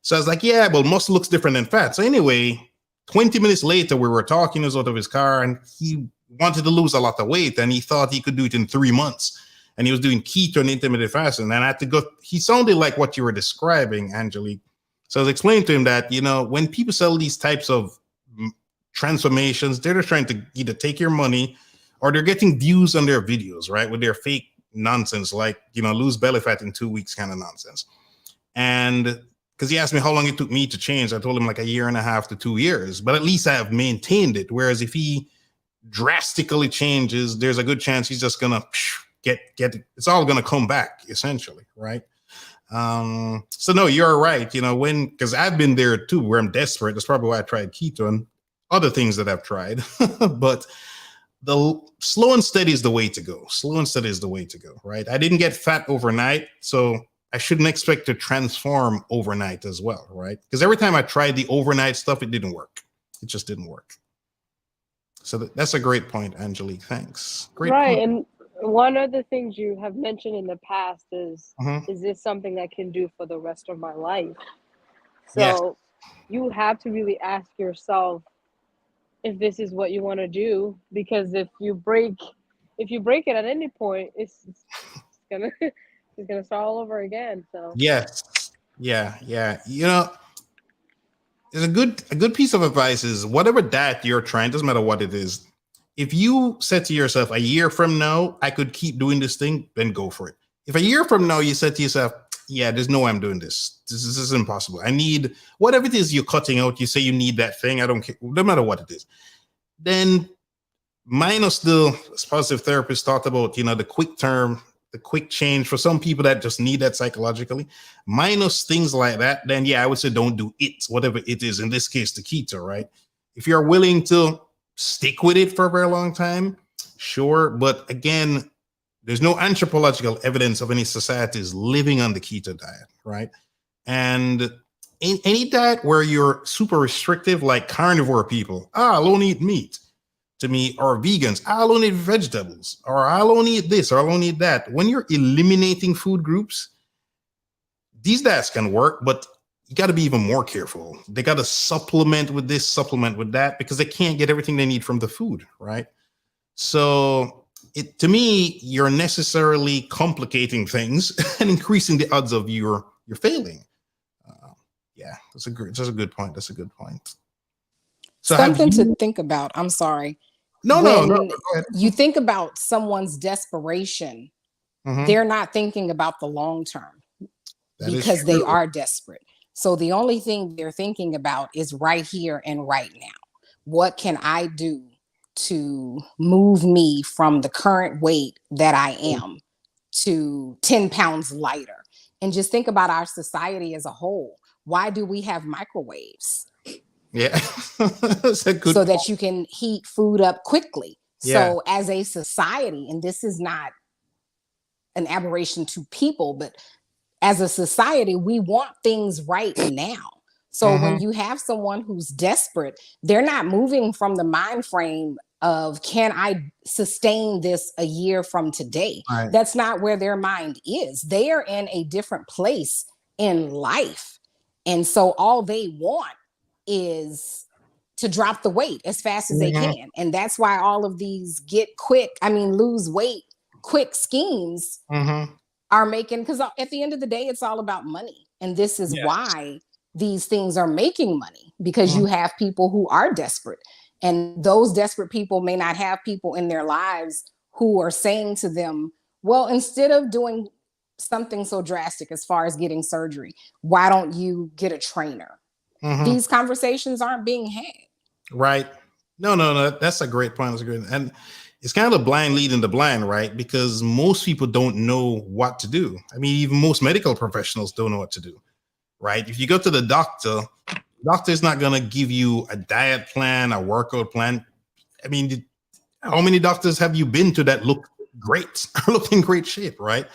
So I was like, "Yeah, but muscle looks different than fat." So anyway, 20 minutes later, we were talking. He was out of his car, and he wanted to lose a lot of weight, and he thought he could do it in 3 months. And he was doing keto and intermittent fasting. And I had to go, he sounded like what you were describing, Angelique. So I was explaining to him that, when people sell these types of transformations, they're just trying to either take your money or they're getting views on their videos, right? With their fake nonsense, like, lose belly fat in 2 weeks kind of nonsense. And because he asked me how long it took me to change, I told him like 1.5 to 2 years, but at least I have maintained it. Whereas if he drastically changes, there's a good chance he's just going to get it's all going to come back essentially, right? So no, you're right. Because I've been there too, where I'm desperate. That's probably why I tried keto and other things that I've tried. But the slow and steady is the way to go. Slow and steady is the way to go, right? I didn't get fat overnight, so I shouldn't expect to transform overnight as well, right? Because every time I tried the overnight stuff, it didn't work. It just didn't work. So that's a great point, Angelique. Thanks. Great Right. point. And one of the things you have mentioned in the past is Mhm. is this something I can do for the rest of my life? Yes. So you have to really ask yourself if this is what you want to do, because if you break it at any point, it's gonna it's gonna start all over again. So Yes. Yeah. There's a good piece of advice is whatever diet you're trying, doesn't matter what it is. If you said to yourself, a year from now, I could keep doing this thing, then go for it. If a year from now you said to yourself, yeah, there's no way I'm doing this. This is impossible. I need whatever it is you're cutting out. You say you need that thing. I don't care. No matter what it is. Then minus the, as positive therapist talked about, the quick change for some people that just need that psychologically, minus things like that, then yeah, I would say don't do it, whatever it is, in this case, the keto, right? If you're willing to stick with it for a very long time, sure. But again, there's no anthropological evidence of any societies living on the keto diet, right? And in any diet where you're super restrictive, like carnivore people, I'll only eat meat, to me, or vegans, I'll only eat vegetables, or I'll only eat this, or I'll only eat that. When you're eliminating food groups, these diets can work, but you got to be even more careful. They got to supplement with this, supplement with that, because they can't get everything they need from the food, right? So to me, you're necessarily complicating things and increasing the odds of your failing. Yeah, that's a good point. That's a good point. So something to think about. I'm sorry. No, When go ahead. you think about someone's desperation, they're not thinking about the long term because they are desperate. So the only thing they're thinking about is right here and right now. What can I do to move me from the current weight that I am to 10 pounds lighter? And just think about our society as a whole. Why do we have microwaves? Yeah. That's a good so point. that you can heat food up quickly. Yeah. So as a society, and this is not an aberration to people, but as a society, we want things right now. So when you have someone who's desperate, they're not moving from the mind frame of, can I sustain this a year from today? Right. That's not where their mind is. They are in a different place in life. And so all they want is to drop the weight as fast as they can. And that's why all of these lose weight quick schemes are making, because at the end of the day, it's all about money. And this is why these things are making money, because you have people who are desperate. And those desperate people may not have people in their lives who are saying to them, well, instead of doing something so drastic as far as getting surgery, why don't you get a trainer? These conversations aren't being had. Right. No. That's a great point. That's a great, and it's kind of the blind leading the blind, right? Because most people don't know what to do. I mean, even most medical professionals don't know what to do, right? If you go to the doctor is not going to give you a diet plan, a workout plan. I mean, how many doctors have you been to that look great, look in great shape, right?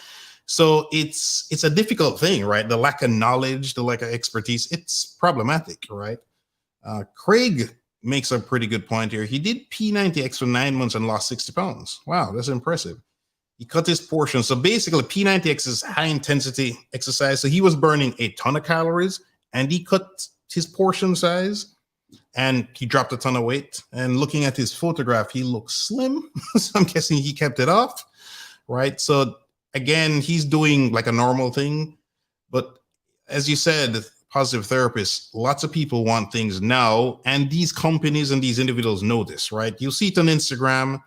So it's a difficult thing, right? The lack of knowledge, the lack of expertise, it's problematic, right? Craig makes a pretty good point here. He did P90X for 9 months and lost 60 pounds. Wow, that's impressive. He cut his portion. So basically, P90X is high intensity exercise. So he was burning a ton of calories and he cut his portion size and he dropped a ton of weight. And looking at his photograph, he looks slim. So I'm guessing he kept it off, right? So again, he's doing like a normal thing. But as you said, positive therapists, lots of people want things now. And these companies and these individuals know this, right? You'll see it on Instagram.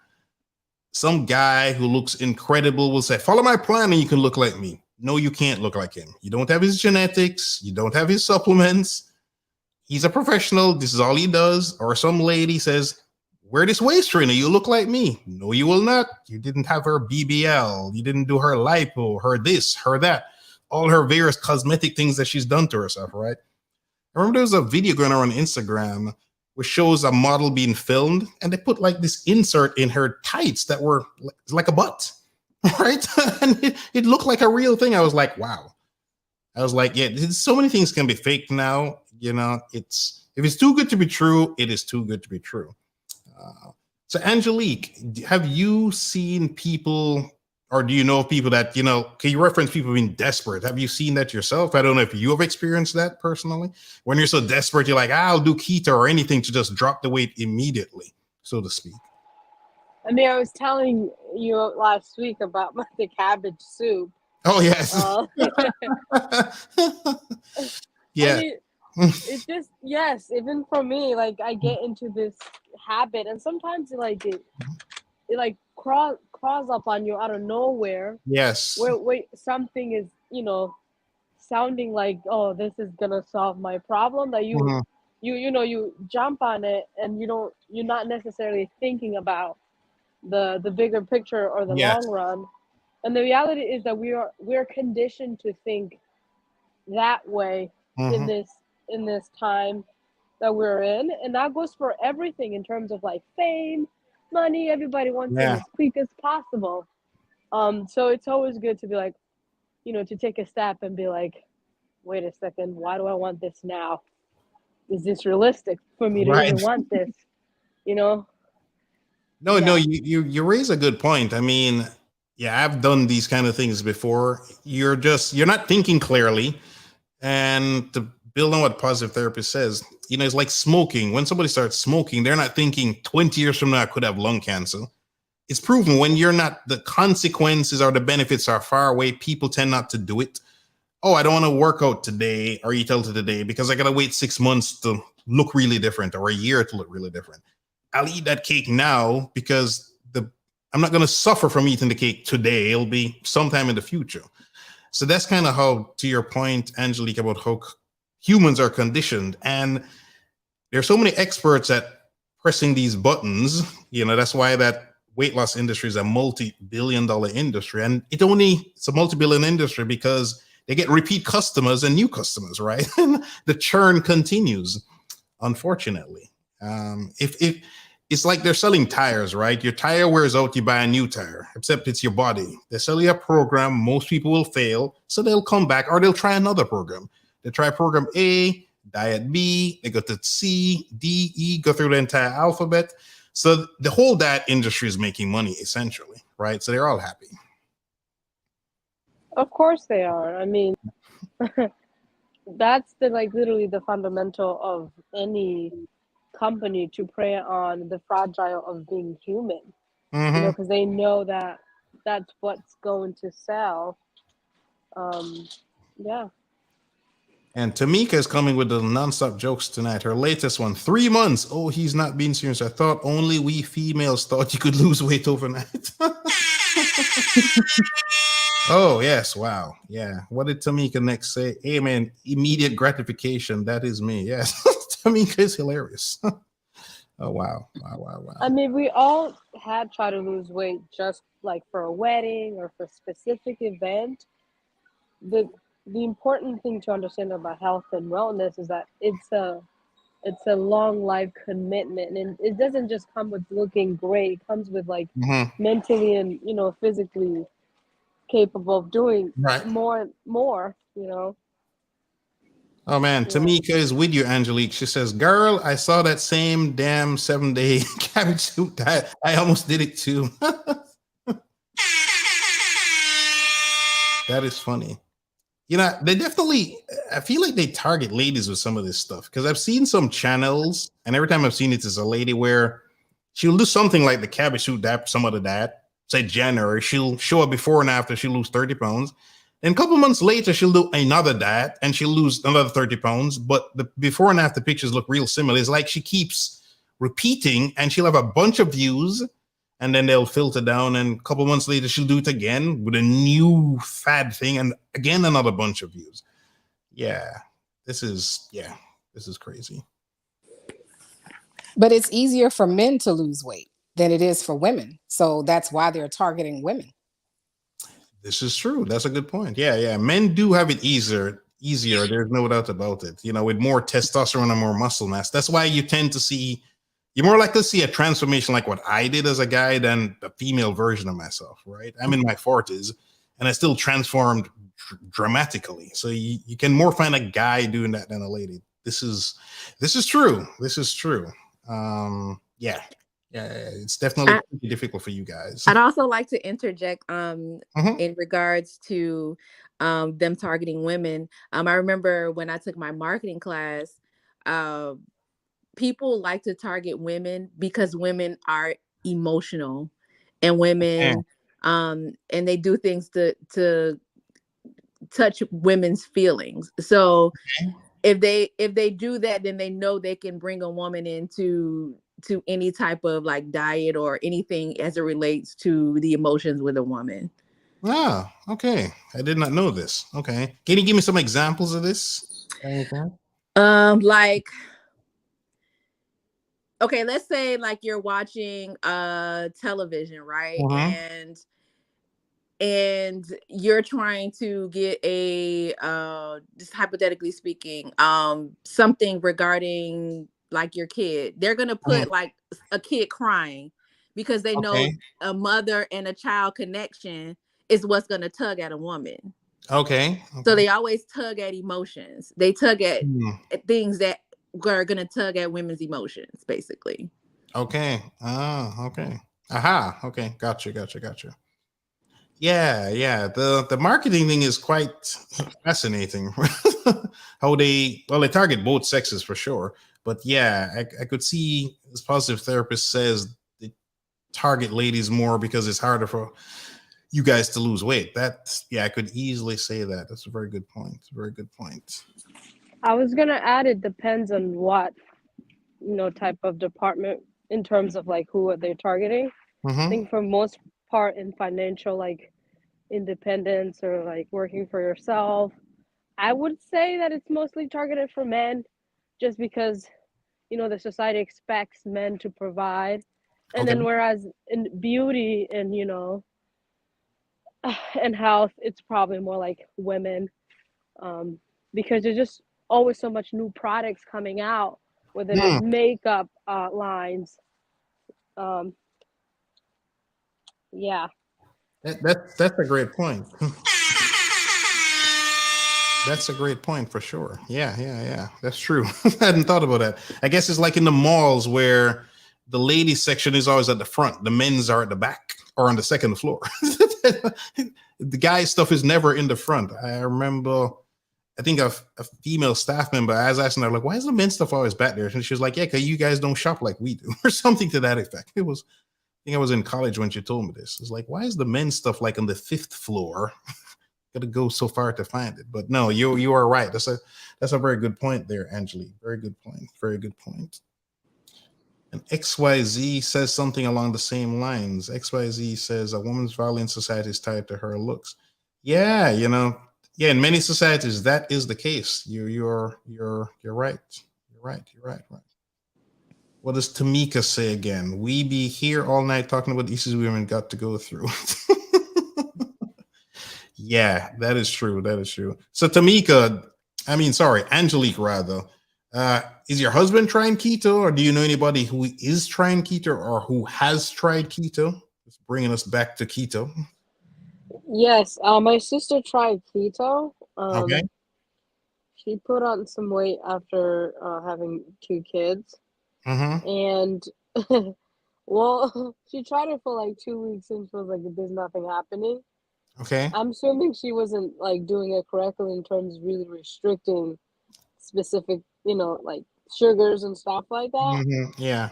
Some guy who looks incredible will say, follow my plan and you can look like me. No, you can't look like him. You don't have his genetics. You don't have his supplements. He's a professional. This is all he does. Or some lady says, wear this waist trainer. You look like me. No, you will not. You didn't have her BBL. You didn't do her lipo, her this, her that. All her various cosmetic things that she's done to herself, right? I remember there was a video going around on Instagram which shows a model being filmed, and they put like this insert in her tights that were like a butt, right? And it looked like a real thing. I was like, wow. I was like, yeah, so many things can be fake now. You know, if it's too good to be true, it is too good to be true. So Angelique, have you seen people, or do you know of people that, can you reference people being desperate? Have you seen that yourself? I don't know if you have experienced that personally. When you're so desperate, you're like, I'll do keto or anything to just drop the weight immediately, so to speak. I mean, I was telling you last week about the cabbage soup. Oh, yes. Yeah. I mean, it's just, yes, even for me, like I get into this habit and sometimes it crawls up on you out of nowhere. Yes. Where something is, sounding like, oh, this is gonna solve my problem, that you jump on it and you're not necessarily thinking about the bigger picture or the long run. And the reality is that we're conditioned to think that way in this time that we're in, and that goes for everything in terms of like fame, money. Everybody wants it as quick as possible. So it's always good to be like, to take a step and be like, wait a second, why do I want this now? Is this realistic for me to even want this? No, you raise a good point. I mean, I've done these kind of things before. You're not thinking clearly. And to build on what positive therapist says, it's like smoking. When somebody starts smoking, they're not thinking 20 years from now I could have lung cancer. It's proven when you're not, the consequences or the benefits are far away, people tend not to do it. Oh, I don't want to work out today or eat out today because I got to wait 6 months to look really different or a year to look really different. I'll eat that cake now because I'm not going to suffer from eating the cake today. It'll be sometime in the future. So that's kind of how, to your point, Angelique, about how humans are conditioned. And there's so many experts at pressing these buttons. That's why that weight loss industry is a multi-billion-dollar industry. And it's a multi-billion industry because they get repeat customers and new customers, right? And the churn continues, unfortunately. If it's like they're selling tires, right? Your tire wears out, you buy a new tire, except it's your body. They sell you a program. Most people will fail, so they'll come back or they'll try another program. They try program A, diet B, they go to C, D, E, go through the entire alphabet. So the whole diet industry is making money essentially, right? So they're all happy. Of course they are. I mean, that's the like literally the fundamental of any company, to prey on the fragile of being human. You know, because they know that that's what's going to sell. Yeah. And Tamika is coming with the nonstop jokes tonight. Her latest one, 3 months. Oh, he's not being serious. I thought only we females thought you could lose weight overnight. Oh, yes. Wow. Yeah. What did Tamika next say? Hey, man, immediate gratification. That is me. Yes. Tamika is hilarious. Oh, wow. Wow. I mean, we all had tried to lose weight just like for a wedding or for a specific event. The important thing to understand about health and wellness is that it's a long life commitment, and it doesn't just come with looking great. It comes with like mentally and, you know, physically capable of doing more, you know. Oh man, Tamika is with you, Angelique. She says, girl, I saw that same damn 7-day cabbage soup diet. I almost did it too. That is funny. You know, they definitely, I feel like they target ladies with some of this stuff, because I've seen some channels, and every time I've seen it, is a lady where she'll do something like the cabbage soup diet, some other diet, say January, she'll show up before and after, she'll lose 30 pounds. And a couple months later, she'll do another diet and she'll lose another 30 pounds. But the before and after pictures look real similar. It's like she keeps repeating, and she'll have a bunch of views, and then they'll filter down. And a couple months later, she'll do it again with a new fad thing, and again, another bunch of views. Yeah, this is crazy. But it's easier for men to lose weight than it is for women. So that's why they're targeting women. This is true. That's a good point. Yeah. Men do have it easier. There's no doubt about it. You know, with more testosterone and more muscle mass. That's why you tend to see, you're more likely to see a transformation like what I did as a guy than the female version of myself, right? I'm in my 40s and I still transformed dramatically. So you can more find a guy doing that than a lady. This is true. Yeah, it's definitely difficult for you guys. I'd also like to interject in regards to them targeting women. I remember when I took my marketing class, people like to target women because women are emotional, and women and they do things to touch women's feelings. So if they do that, then they know they can bring a woman into any type of like diet or anything as it relates to the emotions with a woman. Ah, okay. I did not know this. Okay. Can you give me some examples of this? Like, okay, let's say like you're watching television, right? And you're trying to get a just hypothetically speaking, something regarding like your kid. They're gonna put like a kid crying because they know a mother and a child connection is what's gonna tug at a woman. Okay. So they always tug at emotions. They tug at things that are gonna tug at women's emotions, basically. Okay. Okay. Aha. Okay. Gotcha. Yeah. The marketing thing is quite fascinating. How they target both sexes for sure. But yeah, I could see, this positive therapist says they target ladies more because it's harder for you guys to lose weight. I could easily say that. That's a very good point. I was gonna add, it depends on what, you know, type of department in terms of like who are they targeting. I think for most part in financial like independence or like working for yourself, I would say that it's mostly targeted for men, just because, you know, the society expects men to provide. And then whereas in beauty and, you know, and health, it's probably more like women, because there's just always so much new products coming out, whether it's makeup lines, Yeah. That's a great point. That's a great point for sure. Yeah. That's true. I hadn't thought about that. I guess it's like in the malls where the ladies section is always at the front, the men's are at the back or on the second floor. The guys' stuff is never in the front. I remember, I think a female staff member, I was asking her, like, why is the men's stuff always back there? And she was like, yeah, because you guys don't shop like we do, or something to that effect. I think I was in college when she told me this. It's like, why is the men's stuff like on the fifth floor? Got to go so far to find it. But no, you are right. That's a very good point there, Angelique. Very good point. Very good point. And XYZ says something along the same lines. XYZ says a woman's value in society is tied to her looks. Yeah, in many societies that is the case. You're right. You're right. What does Tamika say again? We be here all night talking about the issues women got to go through. Yeah, that is true. So Tamika, Angelique rather, is your husband trying keto, or do you know anybody who is trying keto or who has tried keto? It's bringing us back to keto. Yes. My sister tried keto. Okay. She put on some weight after having 2 kids. And well, she tried it for like 2 weeks and she was like, there's nothing happening. Okay. I'm assuming she wasn't like doing it correctly in terms of really restricting specific, like sugars and stuff like that. Yeah.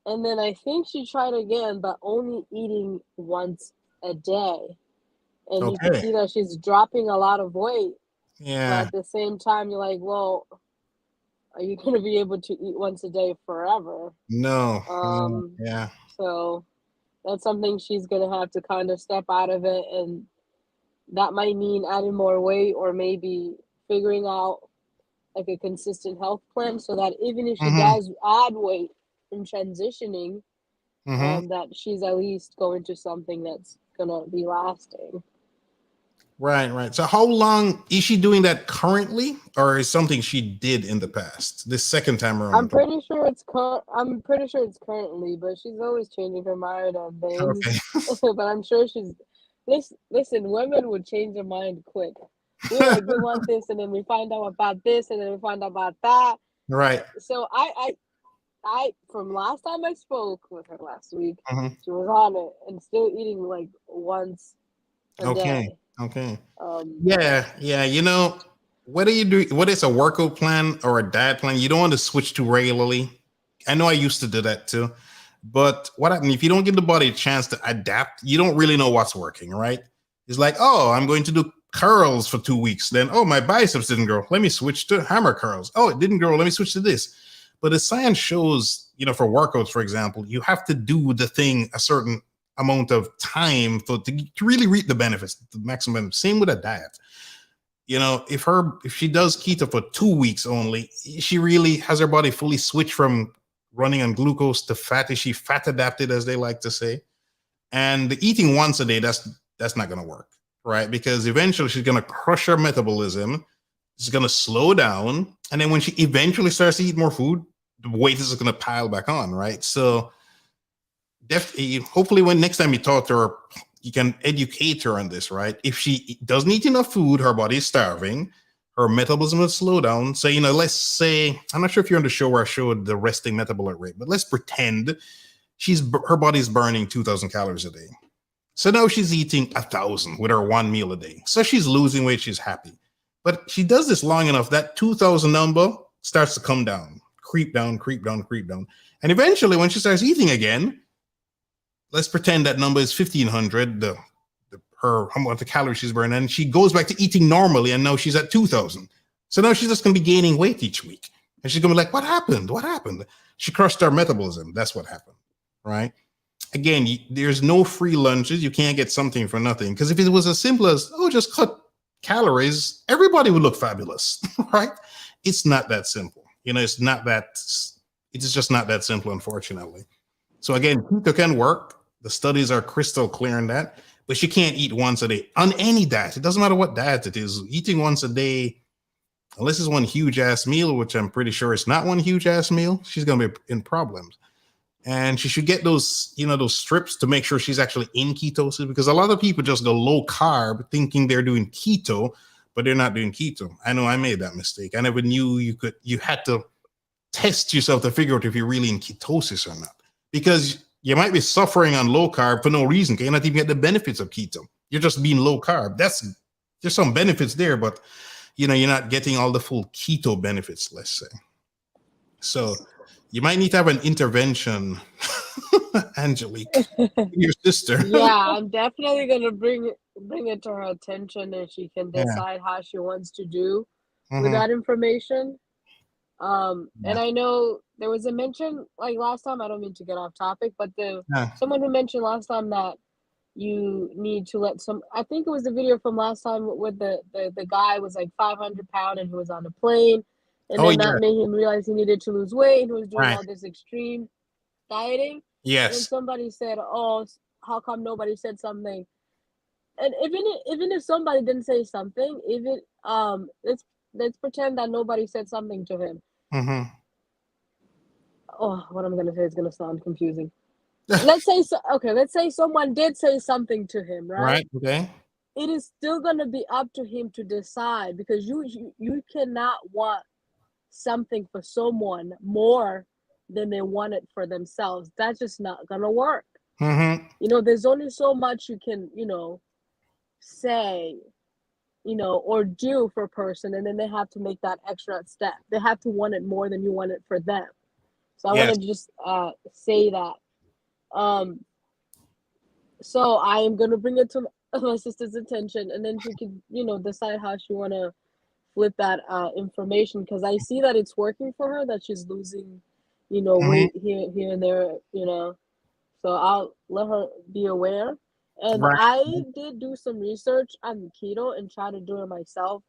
And then I think she tried again, but only eating once a day. And you can see that she's dropping a lot of weight. Yeah. But at the same time, you're like, well, are you going to be able to eat once a day forever? No. Yeah. So that's something she's going to have to kind of step out of it. And that might mean adding more weight or maybe figuring out like a consistent health plan so that even if she does add weight in transitioning, that she's at least going to something that's going to be lasting. Right. So how long is she doing that currently, or is something she did in the past? This second time around? I'm pretty sure it's currently, but she's always changing her mind on things. Okay. But I'm sure she's listen, women would change their mind quick. We're like, we want this, and then we find out about this, and then we find out about that. Right. So I from last time I spoke with her last week, she was on it and still eating like once a day. Okay. Yeah. Whether it's a workout plan or a diet plan, you don't want to switch to regularly. I know I used to do that too. But what happens if you don't give the body a chance to adapt? You don't really know what's working, right? It's like, oh, I'm going to do curls for 2 weeks. Then, oh, my biceps didn't grow. Let me switch to hammer curls. Oh, it didn't grow. Let me switch to this. But the science shows, for workouts, for example, you have to do the thing a certain amount of time to really reap the benefits, the maximum. Same with a diet. If she does keto for 2 weeks only, she really has her body fully switched from running on glucose to fat. Is she fat adapted, as they like to say? And the eating once a day, that's not going to work, right? Because eventually she's going to crush her metabolism. It's going to slow down. And then when she eventually starts to eat more food, the weight is going to pile back on, right? So hopefully when next time you talk to her, you can educate her on this, right? If she doesn't eat enough food, her body is starving, her metabolism will slow down. So, let's say, I'm not sure if you're on the show where I showed the resting metabolic rate, but let's pretend her body's burning 2,000 calories a day. So now she's eating 1,000 with her one meal a day. So she's losing weight, she's happy. But she does this long enough, that 2,000 number starts to come down, creep down. And eventually when she starts eating again, let's pretend that number is 1,500, how much the calories she's burning, and she goes back to eating normally, and now she's at 2,000. So now she's just going to be gaining weight each week. And she's going to be like, what happened? She crushed her metabolism. That's what happened, right? Again, there's no free lunches. You can't get something for nothing. Because if it was as simple as, just cut calories, everybody would look fabulous, right? It's not that simple. It's just not that simple, unfortunately. So again, keto can work. The studies are crystal clear on that. But she can't eat once a day on any diet. It doesn't matter what diet it is. Eating once a day, unless it's one huge ass meal, which I'm pretty sure it's not one huge ass meal, she's going to be in problems. And she should get those, those strips to make sure she's actually in ketosis, because a lot of people just go low carb thinking they're doing keto, but they're not doing keto. I know I made that mistake. I never knew you had to test yourself to figure out if you're really in ketosis or not, because you might be suffering on low carb for no reason. You're not even get the benefits of keto. You're just being low carb. There's some benefits there, but you're not getting all the full keto benefits, let's say. So you might need to have an intervention, Angelique, your sister. Yeah, I'm definitely gonna bring it to her attention, and she can decide how she wants to do with that information. And I know there was a mention like last time. I don't mean to get off topic, but someone who mentioned last time that you need to let I think it was the video from last time with the guy was like 500 pounds and he was on a plane. And then that made him realize he needed to lose weight, and he was doing all this extreme dieting. Yes. And somebody said, "Oh, how come nobody said something?" And even if somebody didn't say something, let's pretend that nobody said something to him. Oh, what I'm gonna say is gonna sound confusing. Let's say someone did say something to him, right? Right. Okay. It is still gonna be up to him to decide, because you cannot want something for someone more than they want it for themselves. That's just not gonna work. There's only so much you can say or do for a person, and then they have to make that extra step. They have to want it more than you want it for them. So I want to just say that. So I am gonna bring it to my sister's attention, and then she can decide how she want to flip that information, because I see that it's working for her, that she's losing weight here and there, so I'll let her be aware. And I did do some research on keto and try to do it myself,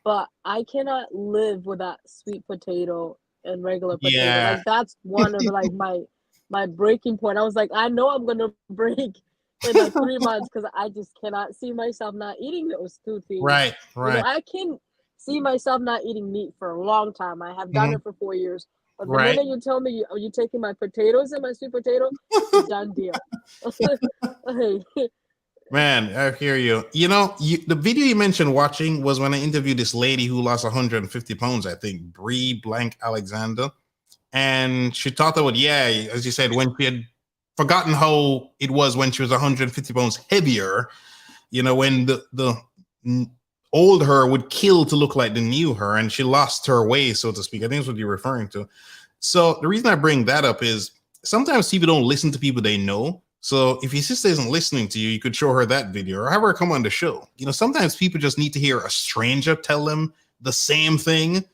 but I cannot live without sweet potato and regular potato. Like that's one of my breaking point. I was like, I know I'm gonna break in like 3 months, because I just cannot see myself not eating those two things. Right. I can see myself not eating meat for a long time. I have done it for 4 years. But the minute you tell me, are you taking my potatoes and my sweet potato? Done deal. Man, I hear you. The video you mentioned watching was when I interviewed this lady who lost 150 pounds, I think, Bree Blank Alexander. And she talked about, as you said, when she had forgotten how it was when she was 150 pounds heavier, when the old her would kill to look like the new her, and she lost her way, so to speak. I think that's what you're referring to. So the reason I bring that up is sometimes people don't listen to people they know. So if your sister isn't listening to you, you could show her that video or have her come on the show. Sometimes people just need to hear a stranger tell them the same thing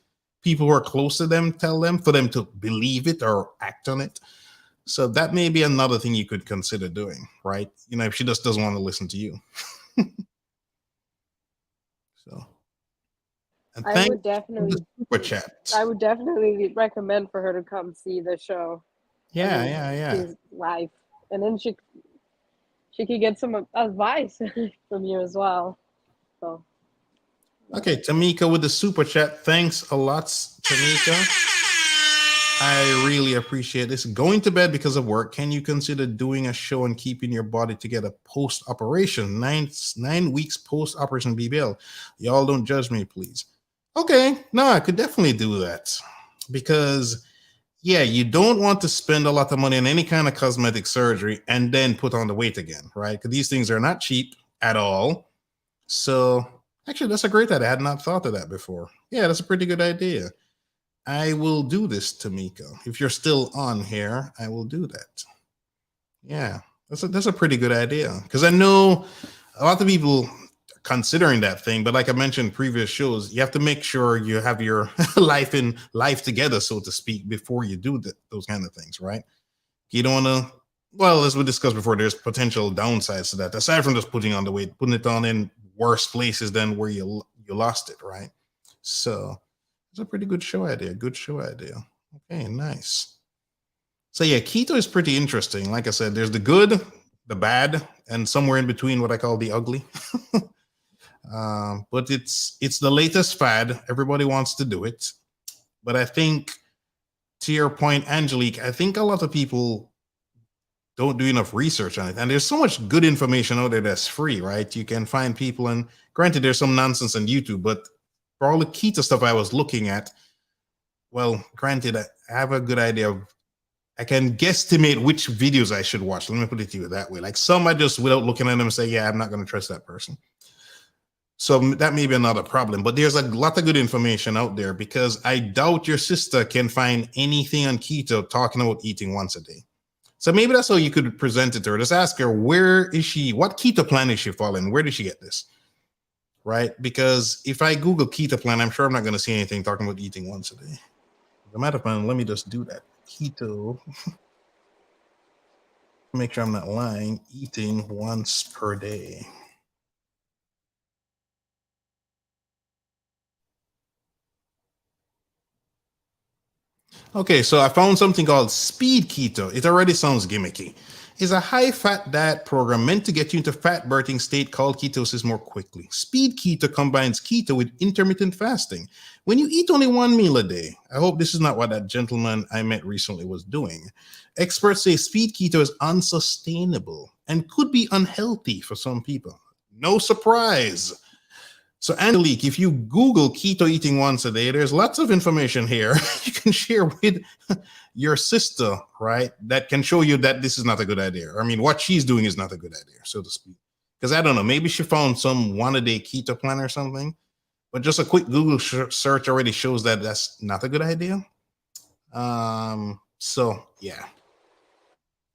people who are close to them tell them, for them to believe it or act on it. So that may be another thing you could consider doing, right? If she just doesn't want to listen to you. So, and I would definitely super chat. I would definitely recommend for her to come see the show. His life, and then she could get some advice from you as well. So. Okay, Tamika with the super chat. Thanks a lot, Tamika. I really appreciate this. Going to bed because of work. Can you consider doing a show and keeping your body together post-operation? 9 weeks post-operation BBL. Y'all don't judge me, please. Okay, no, I could definitely do that, because you don't want to spend a lot of money on any kind of cosmetic surgery and then put on the weight again, right? Because these things are not cheap at all. So actually, that's a great idea. I had not thought of that before. Yeah, that's a pretty good idea. I will do this, Tamika. If you're still on here, I will do that. Yeah, that's a pretty good idea, because I know a lot of people considering that thing, but like I mentioned in previous shows, you have to make sure you have your life together, so to speak, before you do those kind of things, right? You don't want to. Well, as we discussed before, there's potential downsides to that. Aside from just putting on the weight, putting it on in worse places than where you lost it, right? So it's a pretty good show idea. Good show idea. Okay, nice. So yeah, keto is pretty interesting. Like I said, there's the good, the bad, and somewhere in between what I call the ugly. But it's the latest fad. Everybody wants to do it. But I think to your point, Angelique, I think a lot of people don't do enough research on it. And there's so much good information out there that's free, right? You can find people, and granted, there's some nonsense on YouTube, but for all the keto stuff I was looking at, well, granted, I have a good idea of, I can guesstimate which videos I should watch. Let me put it to you that way. Like some I just, without looking at them, say, yeah, I'm not going to trust that person. So that may be another problem, but there's a lot of good information out there, because I doubt your sister can find anything on keto talking about eating once a day. So maybe that's how you could present it to her. Just ask her, where is she? What keto plan is she following? Where did she get this? Right? Because if I Google keto plan, I'm sure I'm not going to see anything talking about eating once a day. As a matter of fact, let me just do that. Keto. Make sure I'm not lying. Eating once per day. Okay, so I found something called Speed Keto. It already sounds gimmicky. It's a high-fat diet program meant to get you into fat-burning state called ketosis more quickly. Speed Keto combines keto with intermittent fasting. When you eat only one meal a day, I hope this is not what that gentleman I met recently was doing. Experts say Speed Keto is unsustainable and could be unhealthy for some people. No surprise. So Angelique, if you Google keto eating once a day, there's lots of information here you can share with your sister, right? That can show you that this is not a good idea. I mean, what she's doing is not a good idea, so to speak. Because I don't know, maybe she found some one-a-day keto plan or something, but just a quick Google search already shows that that's not a good idea. So yeah.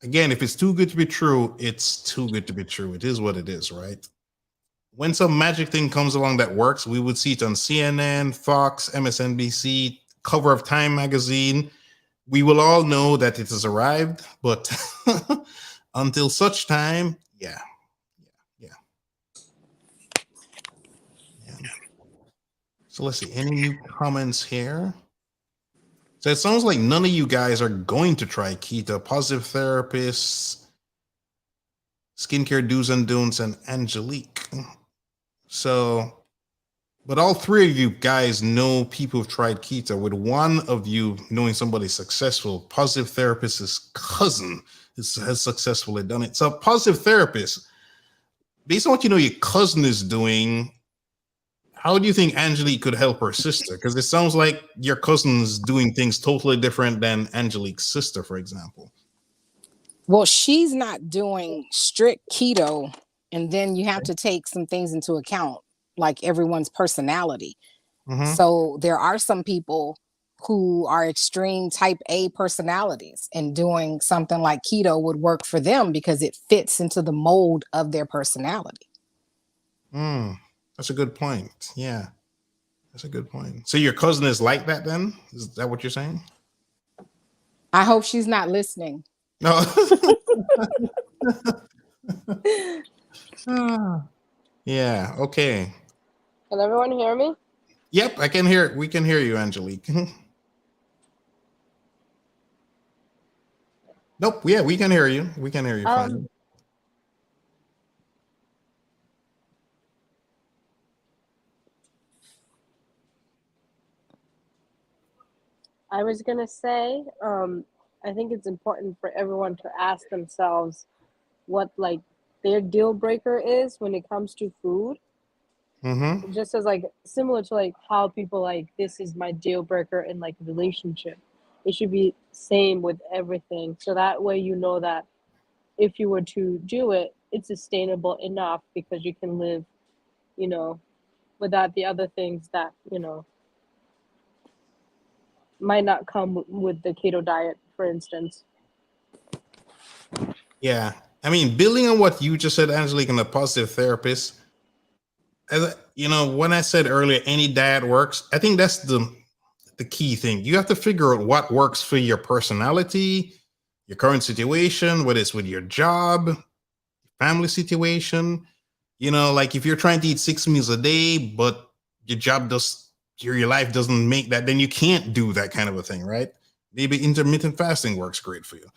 Again, if it's too good to be true, it's too good to be true. It is what it is, right? When some magic thing comes along that works, we would see it on CNN, Fox, MSNBC, cover of Time magazine. We will all know that it has arrived, but until such time, yeah. So let's see, any new comments here? So it sounds like none of you guys are going to try keto. Positive therapists, skincare do's and don'ts, and Angelique. So, but all three of you guys know people who've tried keto, with one of you knowing somebody successful. Positive therapist's cousin has successfully done it. So positive therapist, based on what you know your cousin is doing, how do you think Angelique could help her sister? Because it sounds like your cousin's doing things totally different than Angelique's sister, for example. Well, she's not doing strict keto, and then you have to take some things into account, like everyone's personality. Mm-hmm. So there are some people who are extreme type A personalities, and doing something like keto would work for them because it fits into the mold of their personality. That's a good point. Yeah, that's a good point. So your cousin is like that then? Is that what you're saying? I hope she's not listening. No. Yeah, okay. Can everyone hear me? Yep, I can hear. We can hear you, Angelique. Nope. Yeah, we can hear you. We can hear you fine. I was gonna say, I think it's important for everyone to ask themselves what like their deal breaker is when it comes to food. Mm-hmm. Just as like similar to like how people like, this is my deal breaker in like a relationship. It should be same with everything. So that way you know that if you were to do it, it's sustainable enough because you can live, you know, without the other things that, you know, might not come with the keto diet, for instance. Yeah. I mean, building on what you just said, Angelique, and the positive therapist, as you know, when I said earlier, any diet works, I think that's the key thing. You have to figure out what works for your personality, your current situation, whether it's with your job, family situation. You know, like if you're trying to eat 6 meals a day, but your life doesn't make that, then you can't do that kind of a thing, right? Maybe intermittent fasting works great for you.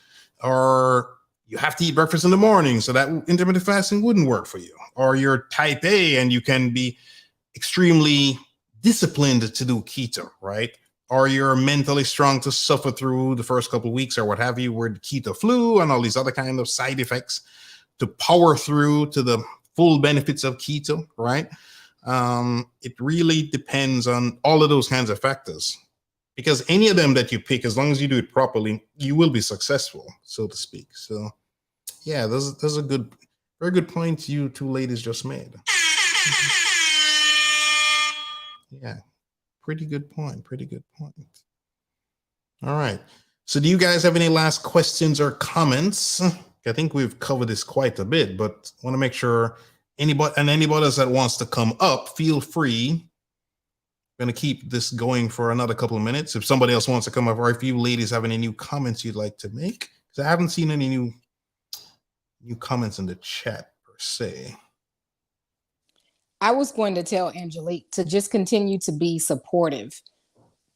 Or you have to eat breakfast in the morning, so that intermittent fasting wouldn't work for you. Or you're type A and you can be extremely disciplined to do keto, right? or you're mentally strong to suffer through the first couple of weeks or what have you, with Keto Flu and all these other kind of side effects, to power through to the full benefits of keto, right? It really depends on all of those kinds of factors, because any of them that you pick, as long as you do it properly, you will be successful, so to speak. So yeah, there's a very good point you two ladies just made. Yeah, pretty good point. All right. So do you guys have any last questions or comments? I think we've covered this quite a bit, but I want to make sure anybody else that wants to come up, feel free. I'm going to keep this going for another couple of minutes. If somebody else wants to come up, or if you ladies have any new comments you'd like to make, because I haven't seen any new comments in the chat per se. I was going to tell Angelique to just continue to be supportive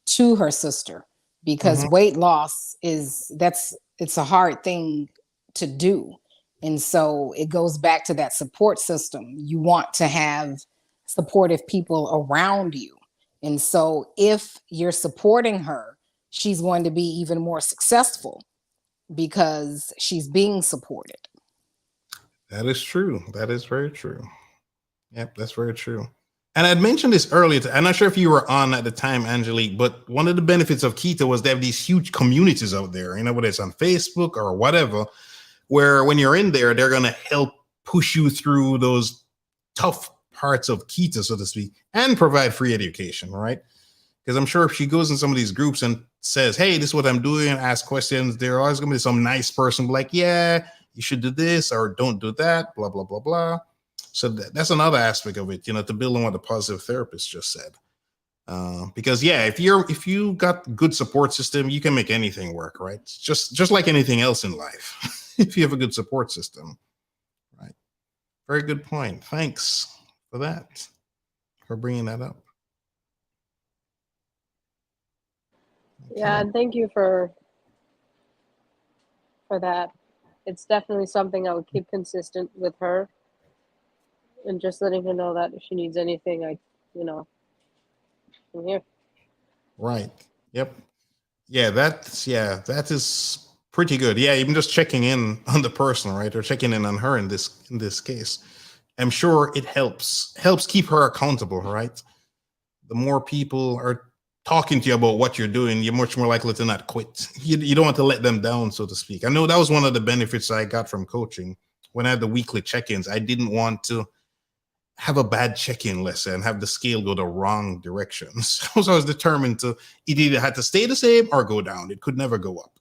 to her sister, because weight loss it's a hard thing to do. And so it goes back to that support system. You want to have supportive people around you. And so if you're supporting her, she's going to be even more successful because she's being supported. That is true. That is very true. Yep, that's very true. And I'd mentioned this earlier. I'm not sure if you were on at the time, Angelique, but one of the benefits of keto was they have these huge communities out there, whether it's on Facebook or whatever, where when you're in there, they're going to help push you through those tough parts of keto, so to speak, and provide free education, right? Because I'm sure if she goes in some of these groups and says, hey, this is what I'm doing, and ask questions, there always going to be some nice person like, yeah, you should do this or don't do that, blah, blah, blah, blah. So that's another aspect of it, to build on what the positive therapist just said. Because yeah, if you got good support system, you can make anything work, right? Just like anything else in life, if you have a good support system, right? Very good point. Thanks for that, for bringing that up. Okay. Yeah, and thank you for that. It's definitely something I would keep consistent with her. And just letting her know that if she needs anything, I'm here. Right. Yep. Yeah, that is pretty good. Yeah, even just checking in on the person, right? Or checking in on her in this case. I'm sure it helps keep her accountable, right? The more people are talking to you about what you're doing, you're much more likely to not quit. You don't want to let them down, so to speak. I know that was one of the benefits I got from coaching. When I had the weekly check-ins, I didn't want to have a bad check-in lesson and have the scale go the wrong direction. So I was determined it either had to stay the same or go down. It could never go up.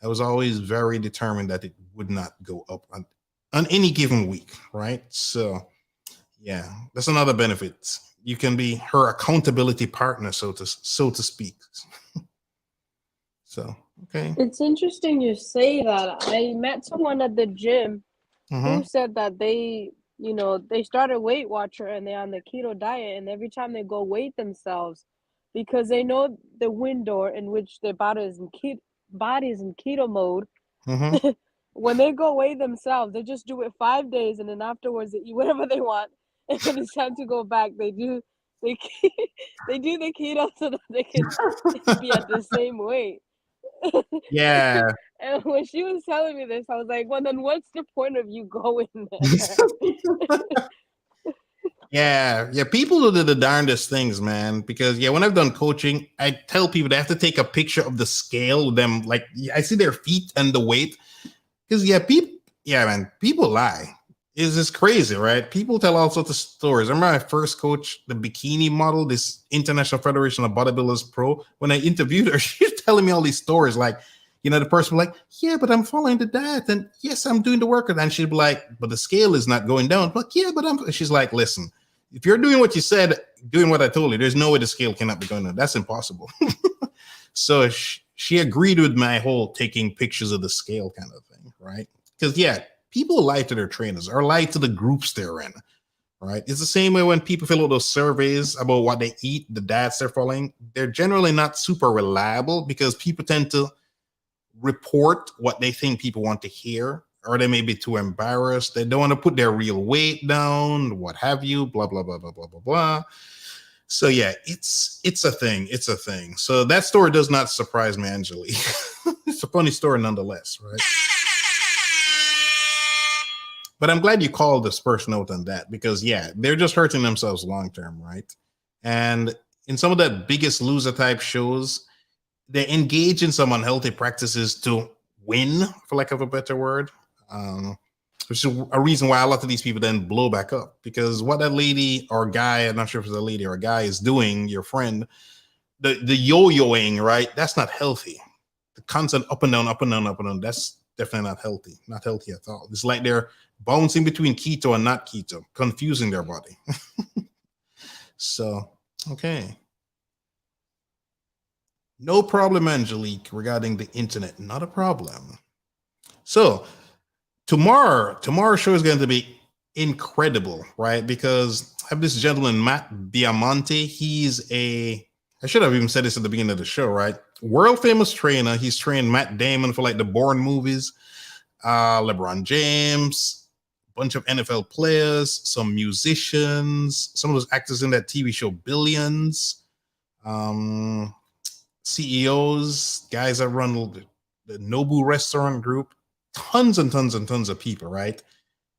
I was always very determined that it would not go up on any given week, right? So yeah, that's another benefit. You can be her accountability partner, so to speak. So, okay. It's interesting you say that. I met someone at the gym who said that they started Weight Watcher and they're on the keto diet, and every time they go weigh themselves, because they know the window in which their body is in keto mode, when they go weigh themselves, they just do it 5 days, and then afterwards they eat whatever they want, and when it's time to go back, they do the keto so that they can be at the same weight. Yeah. And when she was telling me this, I was like, well, then what's the point of you going there? Yeah, people do the darndest things, man. Because when I've done coaching, I tell people they have to take a picture of the scale with them. Like, I see their feet and the weight. Because people lie. It's just crazy, right? People tell all sorts of stories. I remember I first coached the bikini model, this International Federation of Bodybuilders Pro. When I interviewed her, she was telling me all these stories. Like, the person was like, yeah, but I'm following the diet, and yes, I'm doing the workout. And she'd be like, but the scale is not going down. But yeah, but she's like, listen, if you're doing what you said, doing what I told you, there's no way the scale cannot be going down. That's impossible. So she agreed with my whole taking pictures of the scale kind of thing, right? Because people lie to their trainers or lie to the groups they're in, right? It's the same way when people fill out those surveys about what they eat, the diets they're following. They're generally not super reliable because people tend to report what they think people want to hear, or they may be too embarrassed. They don't want to put their real weight down, what have you, blah, blah, blah, blah, blah, blah, blah. So yeah, it's a thing. It's a thing. So that story does not surprise me, Angelique. It's a funny story nonetheless, right? But I'm glad you called this person out on that, because yeah, they're just hurting themselves long term, right? And in some of the Biggest Loser type shows, they engage in some unhealthy practices to win, for lack of a better word. Which is a reason why a lot of these people then blow back up, because what that lady or guy, I'm not sure if it's a lady or a guy, is doing, your friend, the yo-yoing, right? That's not healthy. The constant up and down, up and down, up and down, that's definitely not healthy at all. It's like they're bouncing between keto and not keto, confusing their body. So, okay. No problem, Angelique, regarding the internet. Not a problem. So, tomorrow's show is going to be incredible, right? Because I have this gentleman, Matt Diamante. I should have even said this at the beginning of the show, right? World famous trainer. He's trained Matt Damon for like the Bourne movies, LeBron James, a bunch of NFL players, some musicians, some of those actors in that TV show Billions, CEOs, guys that run the Nobu restaurant group, tons and tons and tons of people, right?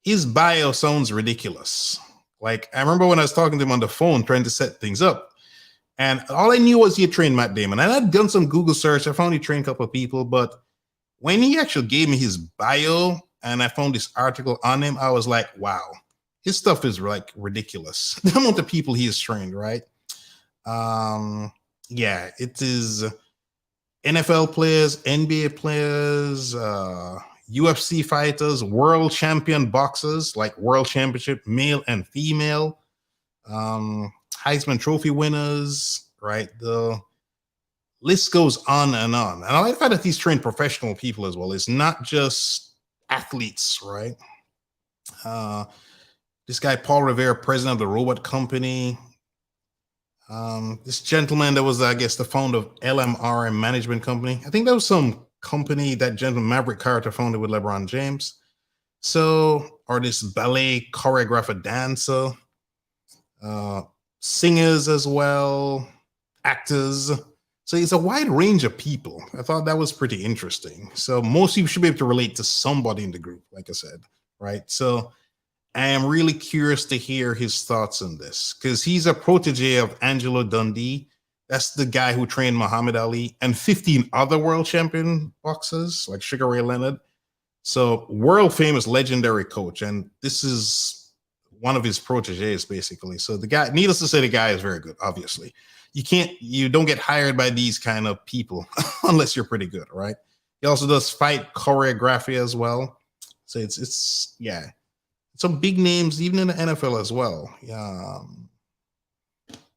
His bio sounds ridiculous. Like, I remember when I was talking to him on the phone trying to set things up, and all I knew was he had trained Matt Damon. And I'd done some Google search. I found he trained a couple of people, but when he actually gave me his bio and I found this article on him, I was like, wow, his stuff is like ridiculous. The amount of people he has trained, right? Yeah, it is NFL players, NBA players, UFC fighters, world champion boxers, like world championship, male and female, Heisman Trophy winners, right? The list goes on and on. And I like the fact that he's trained professional people as well. It's not just athletes, right? This guy, Paul Revere, president of the robot company. This gentleman that was, I guess, the founder of LMRM Management Company. I think that was some company that gentleman, Maverick Carter, founded with LeBron James. So, or this ballet choreographer, dancer, singers as well, actors. So it's a wide range of people. I thought that was pretty interesting. So most people should be able to relate to somebody in the group, like I said, right? So I am really curious to hear his thoughts on this, because he's a protege of Angelo Dundee. That's the guy who trained Muhammad Ali and 15 other world champion boxers like Sugar Ray Leonard. So world famous, legendary coach. And this is one of his proteges, basically. So the guy, needless to say, the guy is very good, obviously. You don't get hired by these kind of people unless you're pretty good, right? He also does fight choreography as well. So it's yeah. Some big names, even in the NFL as well.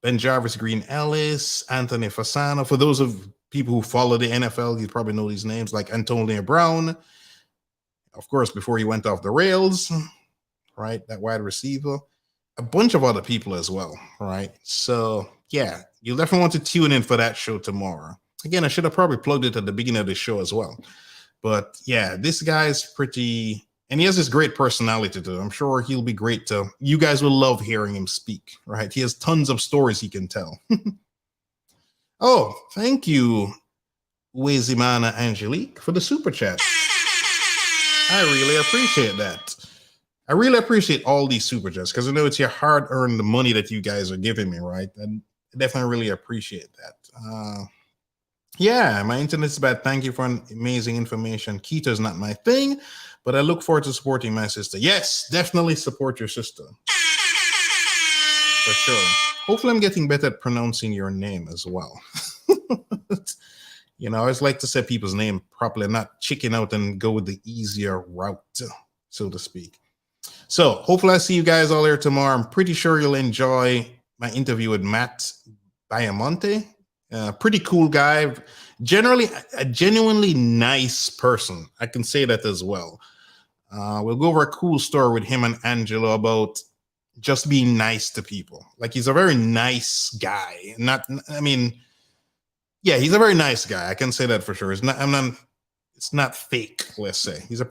Ben Jarvis, Green Ellis, Anthony Fasano. For those of people who follow the NFL, you probably know these names, like Antonio Brown. Of course, before he went off the rails, right? That wide receiver. A bunch of other people as well, right? So, yeah, you'll definitely want to tune in for that show tomorrow. Again, I should have probably plugged it at the beginning of the show as well. But, yeah, this guy's pretty... And he has this great personality to him. I'm sure he'll be great to... You guys will love hearing him speak, right? He has tons of stories he can tell. Oh, thank you, Wezimana Angelique, for the super chat. I really appreciate that. I really appreciate all these super chats, because I know it's your hard-earned money that you guys are giving me, right? And I definitely really appreciate that. Yeah, my internet's bad. Thank you for amazing information. Keto is not my thing, but I look forward to supporting my sister. Yes, definitely support your sister. For sure. Hopefully I'm getting better at pronouncing your name as well. You know, I always like to say people's name properly, not chicken out and go with the easier route, so to speak. So hopefully I see you guys all here tomorrow. I'm pretty sure you'll enjoy my interview with Matt Diamante. Pretty cool guy. Generally, a genuinely nice person. I can say that as well. We'll go over a cool story with him and Angelo about just being nice to people. Like, he's a very nice guy. He's a very nice guy. I can say that for sure. It's not fake, let's say. He's a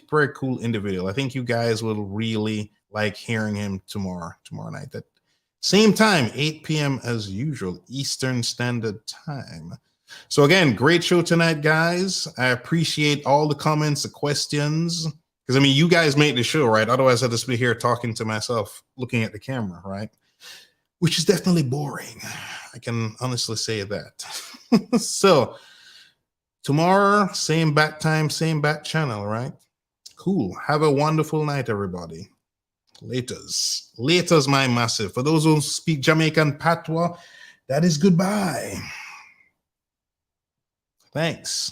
very cool individual. I think you guys will really like hearing him tomorrow night. Same time, 8 p.m. as usual, Eastern Standard Time. So again, great show tonight, guys. I appreciate all the comments, the questions, because I mean, you guys make the show, right? Otherwise, I'd just be here talking to myself, looking at the camera, right? Which is definitely boring. I can honestly say that. So tomorrow, same bat time, same bat channel, right? Cool. Have a wonderful night, everybody. Laters. Laters, my massive. For those who speak Jamaican patois, that is goodbye. Thanks.